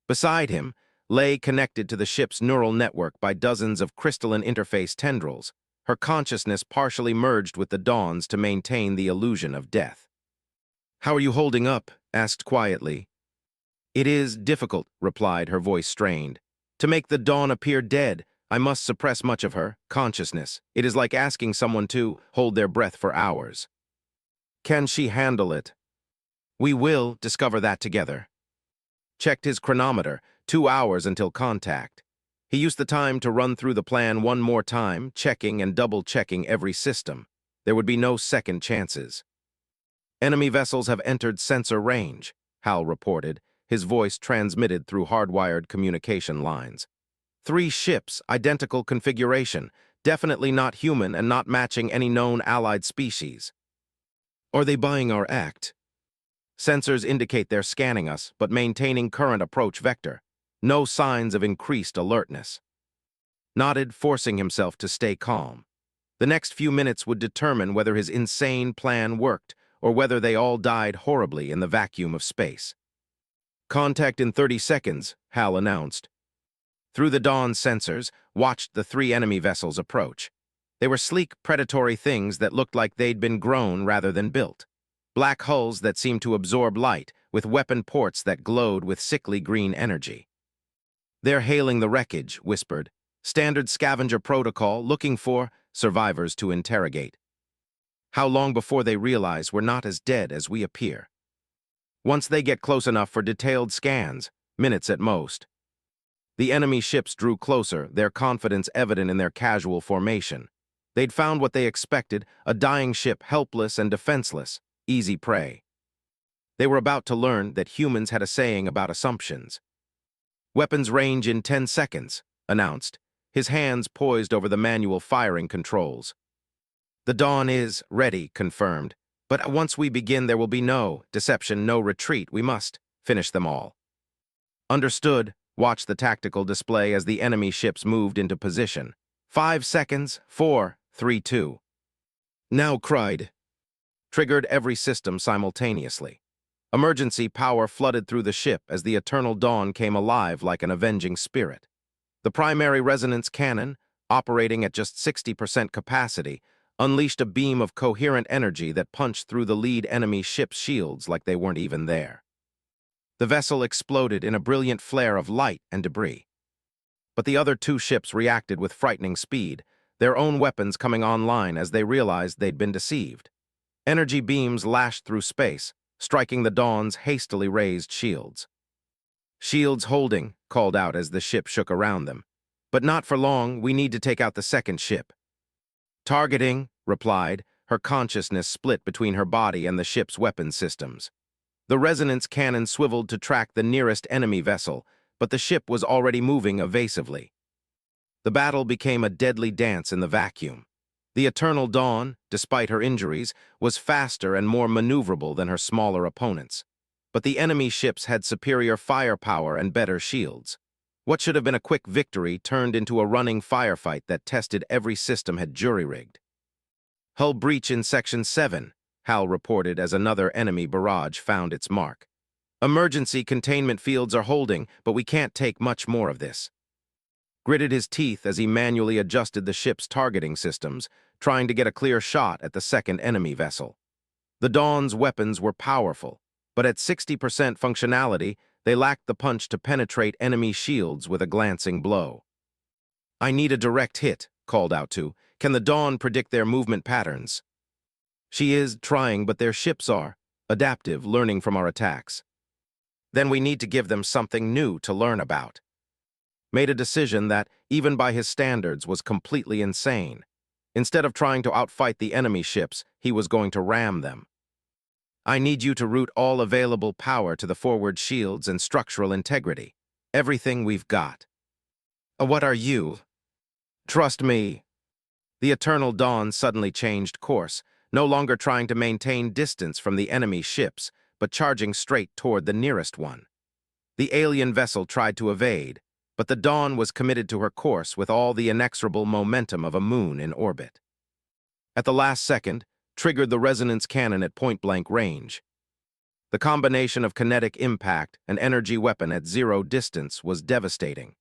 Beside him, lay connected to the ship's neural network by dozens of crystalline interface tendrils, her consciousness partially merged with the Dawn's to maintain the illusion of death. "How are you holding up?" asked quietly. "It is difficult," replied, her voice strained. "To make the Dawn appear dead, I must suppress much of her consciousness. It is like asking someone to hold their breath for hours." "Can she handle it?" "We will discover that together." Checked his chronometer, 2 hours until contact. He used the time to run through the plan one more time, checking and double-checking every system. There would be no second chances. "Enemy vessels have entered sensor range," Hal reported, his voice transmitted through hardwired communication lines. 3 ships, identical configuration, definitely not human and not matching any known allied species. "Are they buying our act?" "Sensors indicate they're scanning us, but maintaining current approach vector. No signs of increased alertness." Nodded, forcing himself to stay calm. The next few minutes would determine whether his insane plan worked or whether they all died horribly in the vacuum of space. "Contact in 30 seconds, Hal announced. Through the Dawn sensors, watched the 3 enemy vessels approach. They were sleek, predatory things that looked like they'd been grown rather than built. Black hulls that seemed to absorb light, with weapon ports that glowed with sickly green energy. "They're hailing the wreckage," whispered. "Standard scavenger protocol, looking for survivors to interrogate. How long before they realize we're not as dead as we appear? Once they get close enough for detailed scans, minutes at most." The enemy ships drew closer, their confidence evident in their casual formation. They'd found what they expected, a dying ship helpless and defenseless, easy prey. They were about to learn that humans had a saying about assumptions. "Weapons range in 10 seconds, announced, his hands poised over the manual firing controls. "The Dawn is ready," confirmed. "But once we begin, there will be no deception, no retreat. We must finish them all." "Understood." Watched the tactical display as the enemy ships moved into position. 5 seconds, 4, 3, 2. "Now," cried. Triggered every system simultaneously. Emergency power flooded through the ship as the Eternal Dawn came alive like an avenging spirit. The primary resonance cannon, operating at just 60% capacity, unleashed a beam of coherent energy that punched through the lead enemy ship's shields like they weren't even there. The vessel exploded in a brilliant flare of light and debris. But the other two ships reacted with frightening speed, their own weapons coming online as they realized they'd been deceived. Energy beams lashed through space, striking the Dawn's hastily raised shields. "Shields holding," called out as the ship shook around them. "But not for long, we need to take out the second ship." "Targeting," replied, her consciousness split between her body and the ship's weapon systems. The resonance cannon swiveled to track the nearest enemy vessel, but the ship was already moving evasively. The battle became a deadly dance in the vacuum. The Eternal Dawn, despite her injuries, was faster and more maneuverable than her smaller opponents. But the enemy ships had superior firepower and better shields. What should have been a quick victory turned into a running firefight that tested every system had jury-rigged. "Hull breach in Section 7, Hal reported as another enemy barrage found its mark. "Emergency containment fields are holding, but we can't take much more of this." Gritted his teeth as he manually adjusted the ship's targeting systems, trying to get a clear shot at the second enemy vessel. The Dawn's weapons were powerful, but at 60% functionality, they lacked the punch to penetrate enemy shields with a glancing blow. "I need a direct hit," called out to. "Can the Dawn predict their movement patterns?" "She is trying, but their ships are adaptive, learning from our attacks." "Then we need to give them something new to learn about." Made a decision that, even by his standards, was completely insane. Instead of trying to outfight the enemy ships, he was going to ram them. "I need you to route all available power to the forward shields and structural integrity. Everything we've got." "What are you?" "Trust me." The Eternal Dawn suddenly changed course, no longer trying to maintain distance from the enemy ships, but charging straight toward the nearest one. The alien vessel tried to evade, but the Dawn was committed to her course with all the inexorable momentum of a moon in orbit. At the last second, triggered the resonance cannon at point-blank range. The combination of kinetic impact and energy weapon at zero distance was devastating.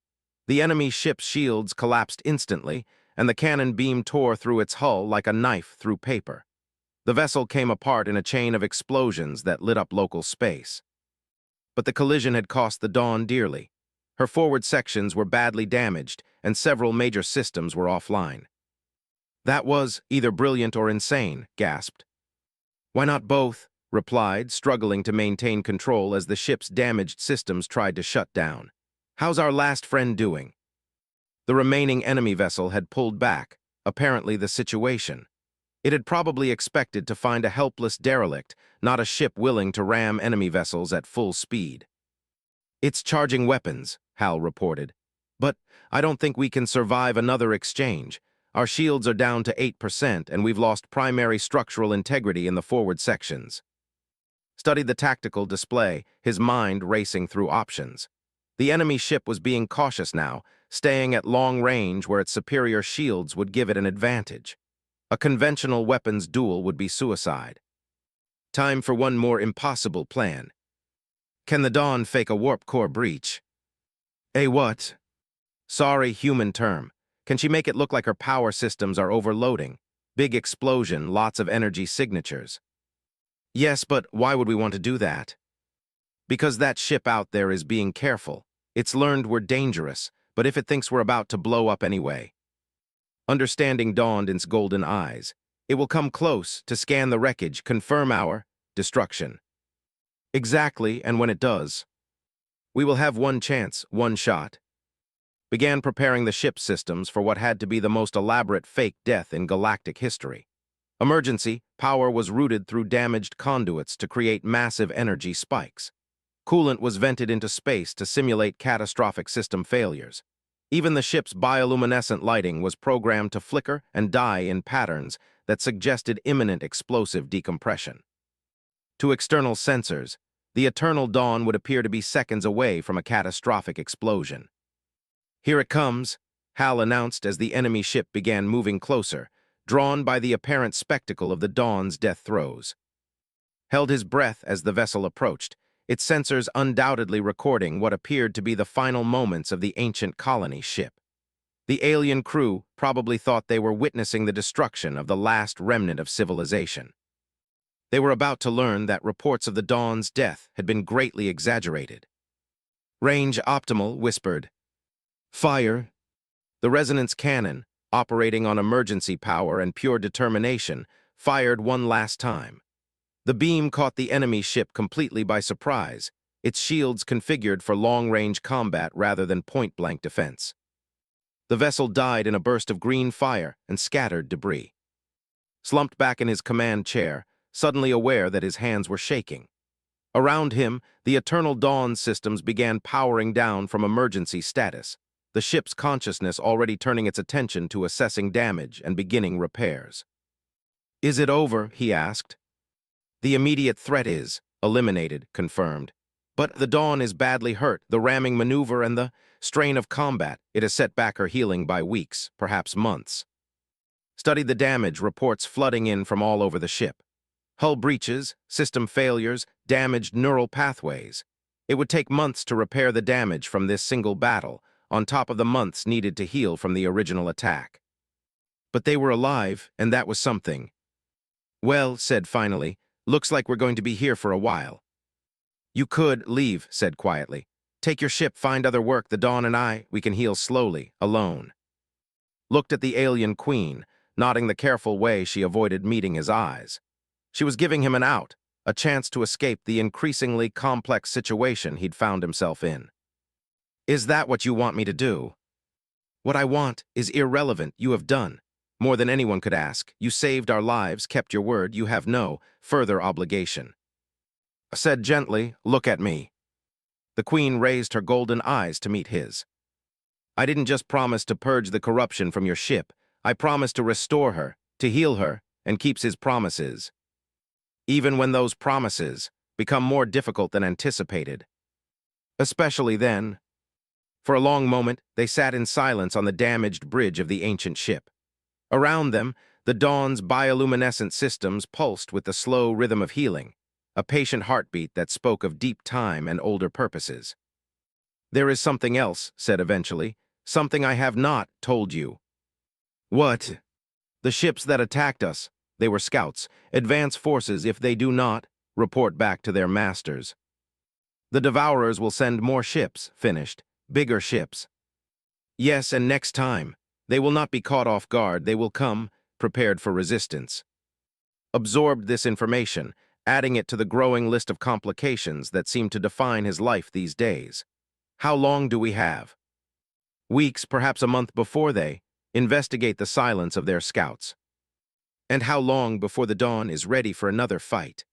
The enemy ship's shields collapsed instantly, and the cannon beam tore through its hull like a knife through paper. The vessel came apart in a chain of explosions that lit up local space. But the collision had cost the Dawn dearly. Her forward sections were badly damaged, and several major systems were offline. "That was either brilliant or insane," gasped. "Why not both?" replied, struggling to maintain control as the ship's damaged systems tried to shut down. "How's our last friend doing?" The remaining enemy vessel had pulled back, apparently the situation. It had probably expected to find a helpless derelict, not a ship willing to ram enemy vessels at full speed. "It's charging weapons," Hal reported. "But I don't think we can survive another exchange. Our shields are down to 8%, and we've lost primary structural integrity in the forward sections." Studied the tactical display, his mind racing through options. The enemy ship was being cautious now, staying at long range where its superior shields would give it an advantage. A conventional weapons duel would be suicide. Time for one more impossible plan. "Can the Dawn fake a warp core breach?" "A what?" "Sorry, human term. Can she make it look like her power systems are overloading? Big explosion, lots of energy signatures." "Yes, but why would we want to do that?" "Because that ship out there is being careful. It's learned we're dangerous, but if it thinks we're about to blow up anyway." Understanding dawned in its golden eyes. "It will come close to scan the wreckage, confirm our destruction." "Exactly, and when it does, we will have one chance, one shot." Began preparing the ship systems for what had to be the most elaborate fake death in galactic history. Emergency, power was routed through damaged conduits to create massive energy spikes. Coolant was vented into space to simulate catastrophic system failures. Even the ship's bioluminescent lighting was programmed to flicker and die in patterns that suggested imminent explosive decompression. To external sensors, the Eternal Dawn would appear to be seconds away from a catastrophic explosion. "Here it comes," Hal announced as the enemy ship began moving closer, drawn by the apparent spectacle of the Dawn's death throes. Held his breath as the vessel approached, its sensors undoubtedly recording what appeared to be the final moments of the ancient colony ship. The alien crew probably thought they were witnessing the destruction of the last remnant of civilization. They were about to learn that reports of the Dawn's death had been greatly exaggerated. Range optimal, whispered. Fire. The resonance cannon, operating on emergency power and pure determination, fired one last time. The beam caught the enemy ship completely by surprise, its shields configured for long-range combat rather than point-blank defense. The vessel died in a burst of green fire and scattered debris. Slumped back in his command chair, suddenly aware that his hands were shaking. Around him, the Eternal Dawn systems began powering down from emergency status, the ship's consciousness already turning its attention to assessing damage and beginning repairs. Is it over? He asked. The immediate threat is eliminated, confirmed. But the Dawn is badly hurt. The ramming maneuver and the strain of combat, it has set back her healing by weeks, perhaps months. Studied the damage, reports flooding in from all over the ship. Hull breaches, system failures, damaged neural pathways. It would take months to repair the damage from this single battle, on top of the months needed to heal from the original attack. But they were alive, and that was something. Well, said finally, looks like we're going to be here for a while. You could leave, said quietly. Take your ship, find other work. The Dawn and we can heal slowly, alone. Looked at the alien queen, nodding the careful way she avoided meeting his eyes. She was giving him an out, a chance to escape the increasingly complex situation he'd found himself in. Is that what you want me to do? What I want is irrelevant. You have done more than anyone could ask. You saved our lives, kept your word. You have no further obligation. Said gently, look at me. The queen raised her golden eyes to meet his. I didn't just promise to purge the corruption from your ship. I promised to restore her, to heal her, and keeps his promises. Even when those promises become more difficult than anticipated. Especially then. For a long moment, they sat in silence on the damaged bridge of the ancient ship. Around them, the Dawn's bioluminescent systems pulsed with the slow rhythm of healing, a patient heartbeat that spoke of deep time and older purposes. There is something else, said eventually, something I have not told you. What? The ships that attacked us, they were scouts, advance forces. If they do not, report back to their masters. The Devourers will send more ships, finished, bigger ships. Yes, and next time, they will not be caught off guard. They will come, prepared for resistance. Absorbed this information, adding it to the growing list of complications that seem to define his life these days. How long do we have? Weeks, perhaps a month before they investigate the silence of their scouts. And how long before the Dawn is ready for another fight?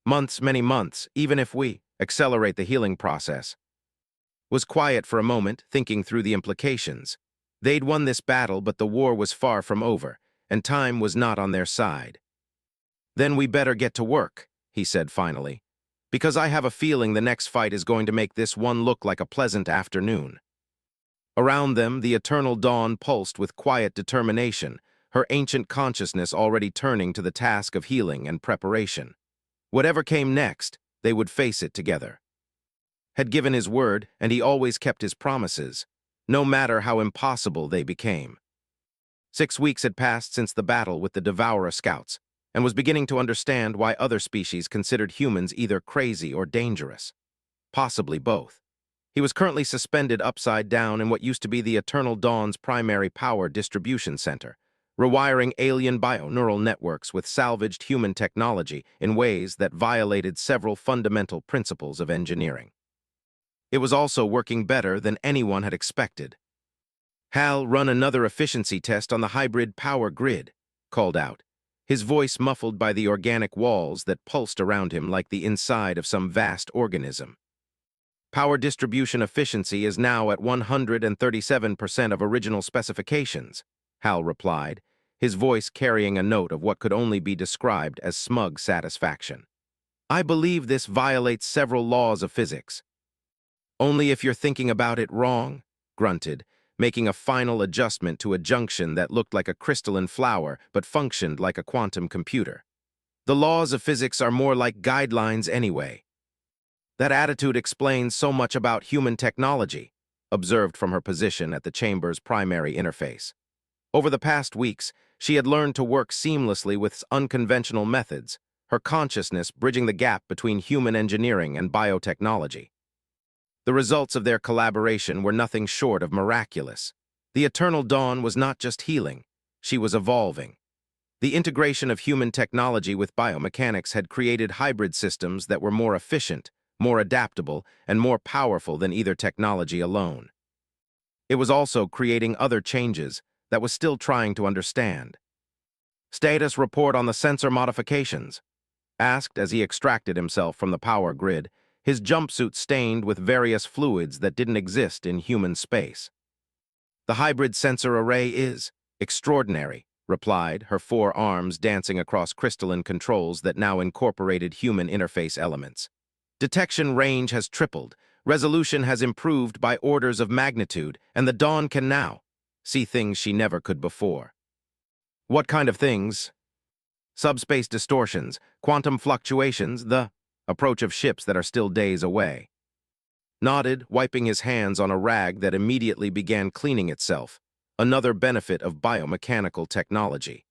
Months, many months, even if we accelerate the healing process. Was quiet for a moment, thinking through the implications. They'd won this battle, but the war was far from over, and time was not on their side. Then we better get to work, he said finally, because I have a feeling the next fight is going to make this one look like a pleasant afternoon. Around them, the Eternal Dawn pulsed with quiet determination, her ancient consciousness already turning to the task of healing and preparation. Whatever came next, they would face it together. Had given his word, and he always kept his promises, no matter how impossible they became. 6 weeks had passed since the battle with the Devourer scouts, and was beginning to understand why other species considered humans either crazy or dangerous. Possibly both. He was currently suspended upside down in what used to be the Eternal Dawn's primary power distribution center, rewiring alien bioneural networks with salvaged human technology in ways that violated several fundamental principles of engineering. It was also working better than anyone had expected. Hal, run another efficiency test on the hybrid power grid, called out, his voice muffled by the organic walls that pulsed around him like the inside of some vast organism. Power distribution efficiency is now at 137% of original specifications, Hal replied, his voice carrying a note of what could only be described as smug satisfaction. I believe this violates several laws of physics. Only if you're thinking about it wrong, grunted, making a final adjustment to a junction that looked like a crystalline flower but functioned like a quantum computer. The laws of physics are more like guidelines anyway. That attitude explains so much about human technology, observed from her position at the chamber's primary interface. Over the past weeks, she had learned to work seamlessly with unconventional methods, her consciousness bridging the gap between human engineering and biotechnology. The results of their collaboration were nothing short of miraculous. The Eternal Dawn was not just healing, she was evolving. The integration of human technology with biomechanics had created hybrid systems that were more efficient, more adaptable, and more powerful than either technology alone. It was also creating other changes that was still trying to understand. Status report on the sensor modifications, asked as he extracted himself from the power grid, his jumpsuit stained with various fluids that didn't exist in human space. The hybrid sensor array is extraordinary, replied, her four arms dancing across crystalline controls that now incorporated human interface elements. Detection range has tripled, resolution has improved by orders of magnitude, and the Dawn can now see things she never could before. What kind of things? Subspace distortions, quantum fluctuations, the approach of ships that are still days away. Nodded, wiping his hands on a rag that immediately began cleaning itself, another benefit of biomechanical technology.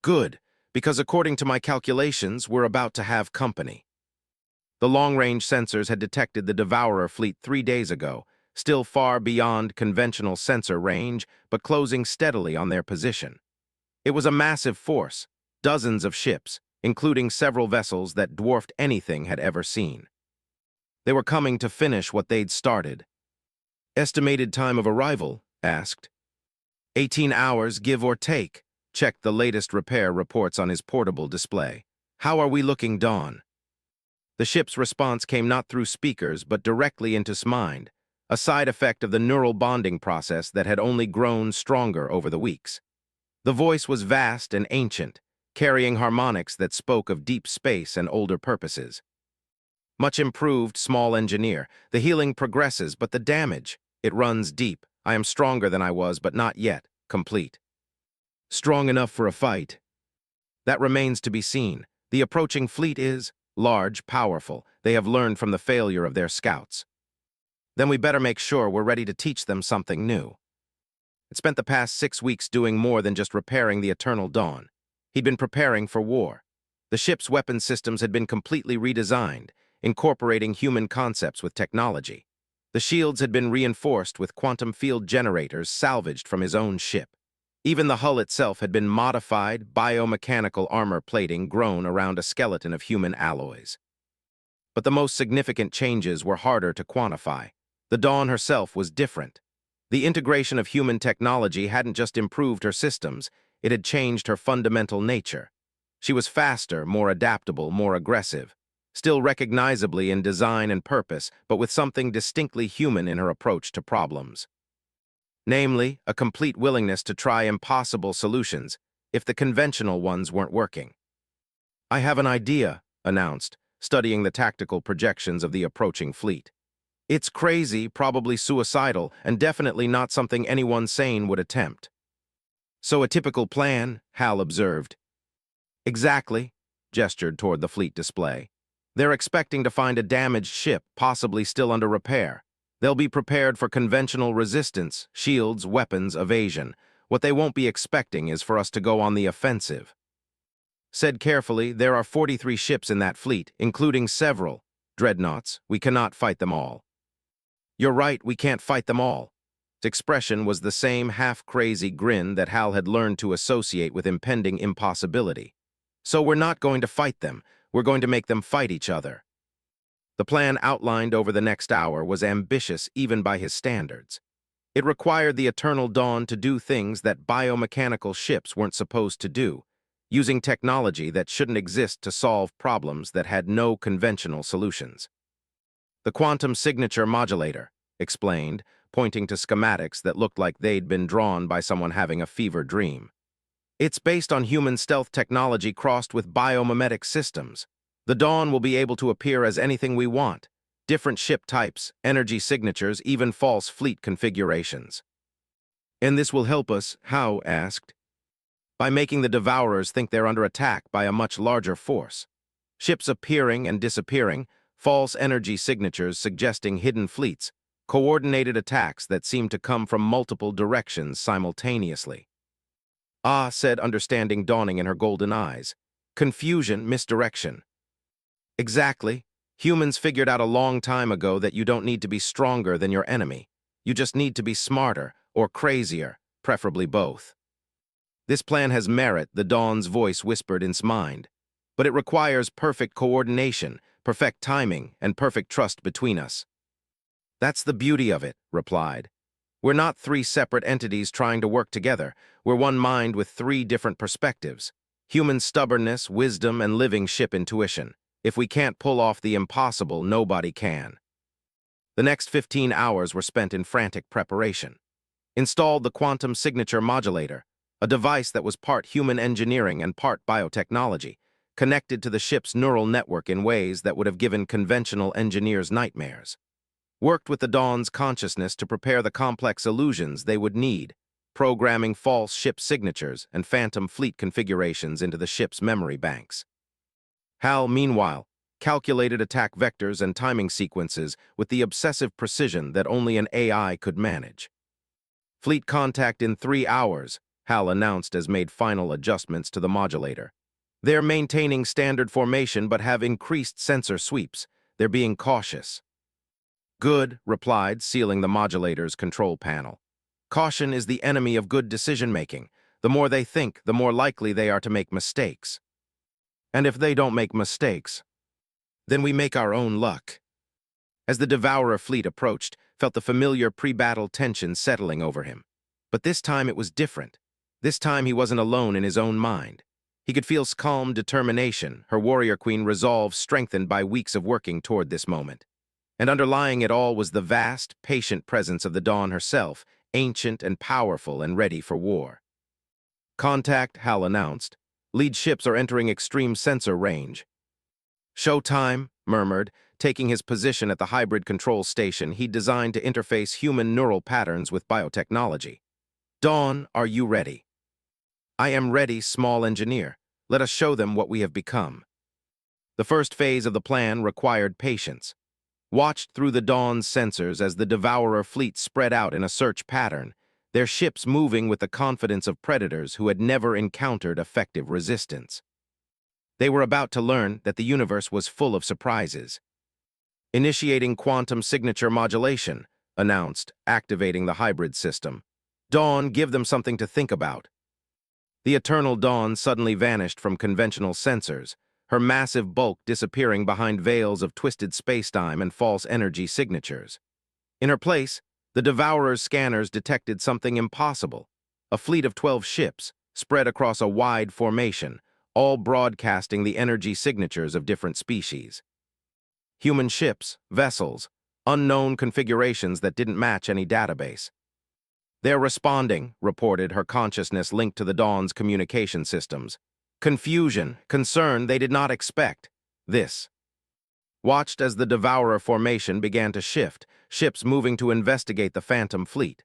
Good, because according to my calculations, we're about to have company. The long-range sensors had detected the Devourer fleet 3 days ago, still far beyond conventional sensor range, but closing steadily on their position. It was a massive force, dozens of ships, including several vessels that dwarfed anything had ever seen. They were coming to finish what they'd started. Estimated time of arrival? Asked. 18 hours, give or take. Checked the latest repair reports on his portable display. How are we looking, Dawn? The ship's response came not through speakers, but directly into his mind, a side effect of the neural bonding process that had only grown stronger over the weeks. The voice was vast and ancient, carrying harmonics that spoke of deep space and older purposes. Much improved, small engineer. The healing progresses, but the damage, it runs deep. I am stronger than I was, but not yet complete. Strong enough for a fight? That remains to be seen. The approaching fleet is large, powerful. They have learned from the failure of their scouts. Then we better make sure we're ready to teach them something new. It spent the past 6 weeks doing more than just repairing the Eternal Dawn. He'd been preparing for war. The ship's weapon systems had been completely redesigned, incorporating human concepts with technology. The shields had been reinforced with quantum field generators salvaged from his own ship. Even the hull itself had been modified, biomechanical armor plating grown around a skeleton of human alloys. But the most significant changes were harder to quantify. The Dawn herself was different. The integration of human technology hadn't just improved her systems, it had changed her fundamental nature. She was faster, more adaptable, more aggressive, still recognizably in design and purpose, but with something distinctly human in her approach to problems. Namely, a complete willingness to try impossible solutions if the conventional ones weren't working. I have an idea, announced, studying the tactical projections of the approaching fleet. It's crazy, probably suicidal, and definitely not something anyone sane would attempt. So a typical plan, Hal observed. Exactly, gestured toward the fleet display. They're expecting to find a damaged ship, possibly still under repair. They'll be prepared for conventional resistance, shields, weapons, evasion. What they won't be expecting is for us to go on the offensive. Said carefully, there are 43 ships in that fleet, including several dreadnoughts. We cannot fight them all. You're right, we can't fight them all. His expression was the same half-crazy grin that Hal had learned to associate with impending impossibility. So we're not going to fight them, we're going to make them fight each other. The plan outlined over the next hour was ambitious even by his standards. It required the Eternal Dawn to do things that biomechanical ships weren't supposed to do, using technology that shouldn't exist to solve problems that had no conventional solutions. The quantum signature modulator, explained, pointing to schematics that looked like they'd been drawn by someone having a fever dream. It's based on human stealth technology crossed with biomimetic systems. The Dawn will be able to appear as anything we want, different ship types, energy signatures, even false fleet configurations. And this will help us, How asked. By making the Devourers think they're under attack by a much larger force. Ships appearing and disappearing, false energy signatures suggesting hidden fleets, coordinated attacks that seemed to come from multiple directions simultaneously. Ah, said understanding dawning in her golden eyes. Confusion, misdirection. Exactly. Humans figured out a long time ago that you don't need to be stronger than your enemy. You just need to be smarter, or crazier, preferably both. This plan has merit, the Dawn's voice whispered in its mind. But it requires perfect coordination, perfect timing, and perfect trust between us. That's the beauty of it, replied. We're not three separate entities trying to work together. We're one mind with three different perspectives. Human stubbornness, wisdom, and living ship intuition. If we can't pull off the impossible, nobody can. The next 15 hours were spent in frantic preparation. Installed the quantum signature modulator, a device that was part human engineering and part biotechnology, connected to the ship's neural network in ways that would have given conventional engineers nightmares. Worked with the Dawn's consciousness to prepare the complex illusions they would need, programming false ship signatures and phantom fleet configurations into the ship's memory banks. Hal, meanwhile, calculated attack vectors and timing sequences with the obsessive precision that only an AI could manage. Fleet contact in 3 hours, Hal announced as made final adjustments to the modulator. They're maintaining standard formation but have increased sensor sweeps. They're being cautious. Good, replied, sealing the modulator's control panel. Caution is the enemy of good decision-making. The more they think, the more likely they are to make mistakes. And if they don't make mistakes, then we make our own luck. As the Devourer fleet approached, felt the familiar pre-battle tension settling over him. But this time it was different. This time he wasn't alone in his own mind. He could feel calm determination, her warrior queen resolve strengthened by weeks of working toward this moment. And underlying it all was the vast, patient presence of the Dawn herself, ancient and powerful and ready for war. Contact, Hal announced. Lead ships are entering extreme sensor range. Showtime, murmured, taking his position at the hybrid control station he'd designed to interface human neural patterns with biotechnology. Dawn, are you ready? I am ready, small engineer. Let us show them what we have become. The first phase of the plan required patience. Watched through the Dawn's sensors as the Devourer fleet spread out in a search pattern, their ships moving with the confidence of predators who had never encountered effective resistance. They were about to learn that the universe was full of surprises. Initiating quantum signature modulation, announced, activating the hybrid system. Dawn, give them something to think about. The eternal Dawn suddenly vanished from conventional sensors, her massive bulk disappearing behind veils of twisted spacetime and false energy signatures. In her place, the Devourer's scanners detected something impossible, a fleet of 12 ships, spread across a wide formation, all broadcasting the energy signatures of different species. Human ships, vessels, unknown configurations that didn't match any database. They're responding, reported, her consciousness linked to the Dawn's communication systems. Confusion, concern they did not expect. This. Watched as the Devourer formation began to shift, ships moving to investigate the Phantom fleet.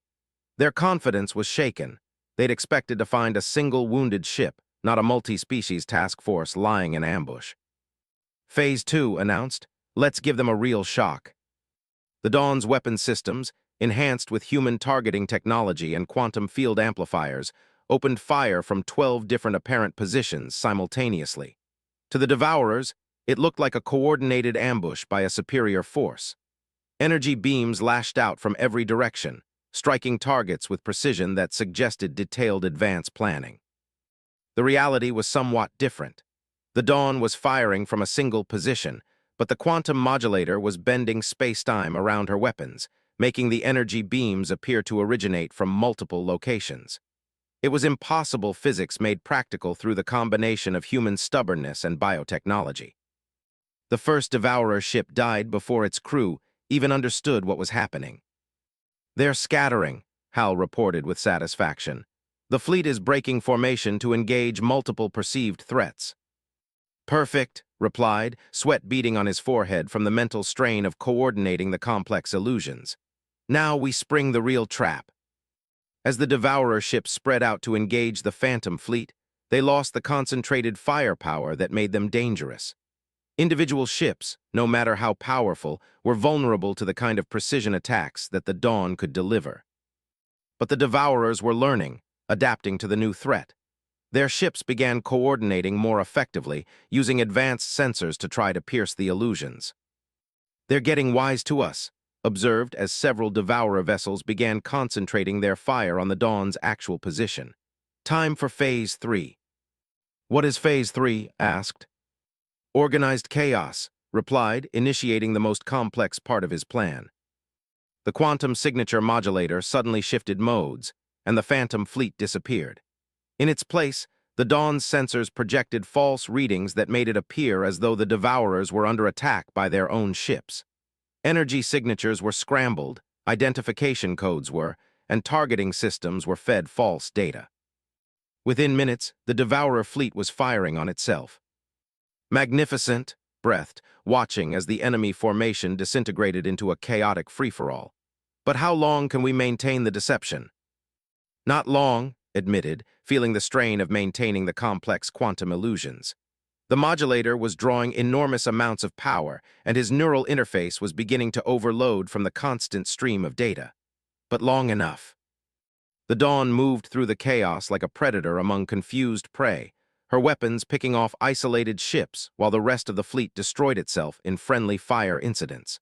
Their confidence was shaken. They'd expected to find a single wounded ship, not a multi-species task force lying in ambush. Phase 2 announced, let's give them a real shock. The Dawn's weapon systems, enhanced with human targeting technology and quantum field amplifiers, opened fire from 12 different apparent positions simultaneously. To the Devourers, it looked like a coordinated ambush by a superior force. Energy beams lashed out from every direction, striking targets with precision that suggested detailed advance planning. The reality was somewhat different. The Dawn was firing from a single position, but the quantum modulator was bending space-time around her weapons, making the energy beams appear to originate from multiple locations. It was impossible physics made practical through the combination of human stubbornness and biotechnology. The first Devourer ship died before its crew even understood what was happening. They're scattering, Hal reported with satisfaction. The fleet is breaking formation to engage multiple perceived threats. Perfect, replied, sweat beading on his forehead from the mental strain of coordinating the complex illusions. Now we spring the real trap. As the Devourer ships spread out to engage the Phantom fleet, they lost the concentrated firepower that made them dangerous. Individual ships, no matter how powerful, were vulnerable to the kind of precision attacks that the Dawn could deliver. But the Devourers were learning, adapting to the new threat. Their ships began coordinating more effectively, using advanced sensors to try to pierce the illusions. "They're getting wise to us," observed as several Devourer vessels began concentrating their fire on the Dawn's actual position. "Time for Phase 3. "What is Phase 3? Asked. "Organized chaos," replied, initiating the most complex part of his plan. The quantum signature modulator suddenly shifted modes, and the Phantom fleet disappeared. In its place, the Dawn's sensors projected false readings that made it appear as though the Devourers were under attack by their own ships. Energy signatures were scrambled, identification codes were, and targeting systems were fed false data. Within minutes, the Devourer fleet was firing on itself. "Magnificent," breathed, watching as the enemy formation disintegrated into a chaotic free-for-all. "But how long can we maintain the deception?" "Not long," admitted, feeling the strain of maintaining the complex quantum illusions. The modulator was drawing enormous amounts of power, and his neural interface was beginning to overload from the constant stream of data. But long enough. The Dawn moved through the chaos like a predator among confused prey, her weapons picking off isolated ships while the rest of the fleet destroyed itself in friendly fire incidents.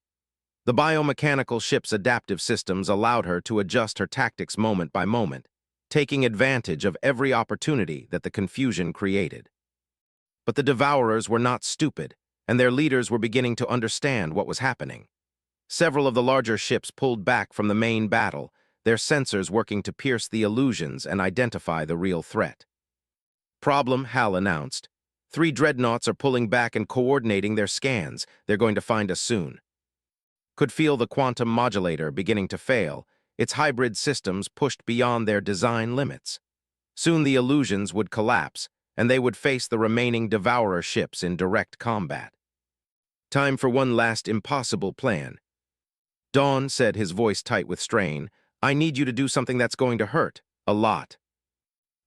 The biomechanical ship's adaptive systems allowed her to adjust her tactics moment by moment, taking advantage of every opportunity that the confusion created. But the Devourers were not stupid, and their leaders were beginning to understand what was happening. Several of the larger ships pulled back from the main battle, their sensors working to pierce the illusions and identify the real threat. "Problem," Hal announced. "3 dreadnoughts are pulling back and coordinating their scans. They're going to find us soon." Could feel the quantum modulator beginning to fail, its hybrid systems pushed beyond their design limits. Soon the illusions would collapse, and they would face the remaining Devourer ships in direct combat. "Time for one last impossible plan." "Dawn," said, his voice tight with strain, "I need you to do something that's going to hurt. A lot."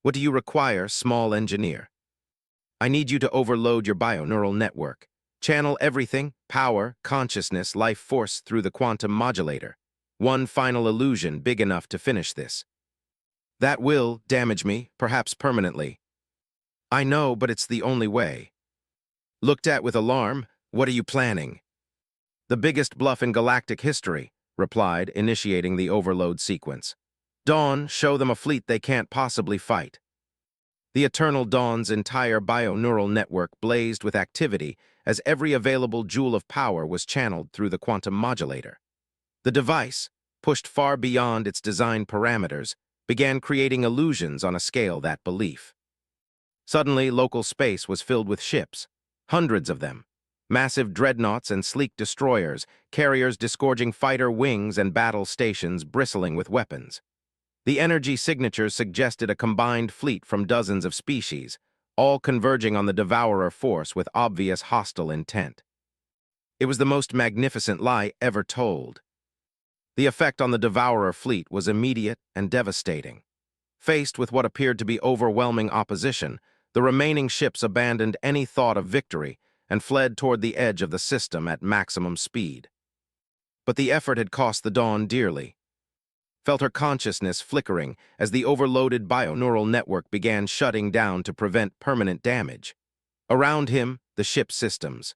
"What do you require, small engineer?" "I need you to overload your bioneural network. Channel everything, power, consciousness, life force through the quantum modulator. One final illusion big enough to finish this. That will damage me, perhaps permanently." "I know, but it's the only way." Looked at with alarm, "What are you planning?" "The biggest bluff in galactic history," replied, initiating the overload sequence. "Dawn, show them a fleet they can't possibly fight." The Eternal Dawn's entire bioneural network blazed with activity as every available joule of power was channeled through the quantum modulator. The device, pushed far beyond its design parameters, began creating illusions on a scale that belief. Suddenly, local space was filled with ships, hundreds of them, massive dreadnoughts and sleek destroyers, carriers disgorging fighter wings and battle stations bristling with weapons. The energy signatures suggested a combined fleet from dozens of species, all converging on the Devourer force with obvious hostile intent. It was the most magnificent lie ever told. The effect on the Devourer fleet was immediate and devastating. Faced with what appeared to be overwhelming opposition, the remaining ships abandoned any thought of victory and fled toward the edge of the system at maximum speed. But the effort had cost the Dawn dearly. Felt her consciousness flickering as the overloaded bioneural network began shutting down to prevent permanent damage. Around him, the ship systems,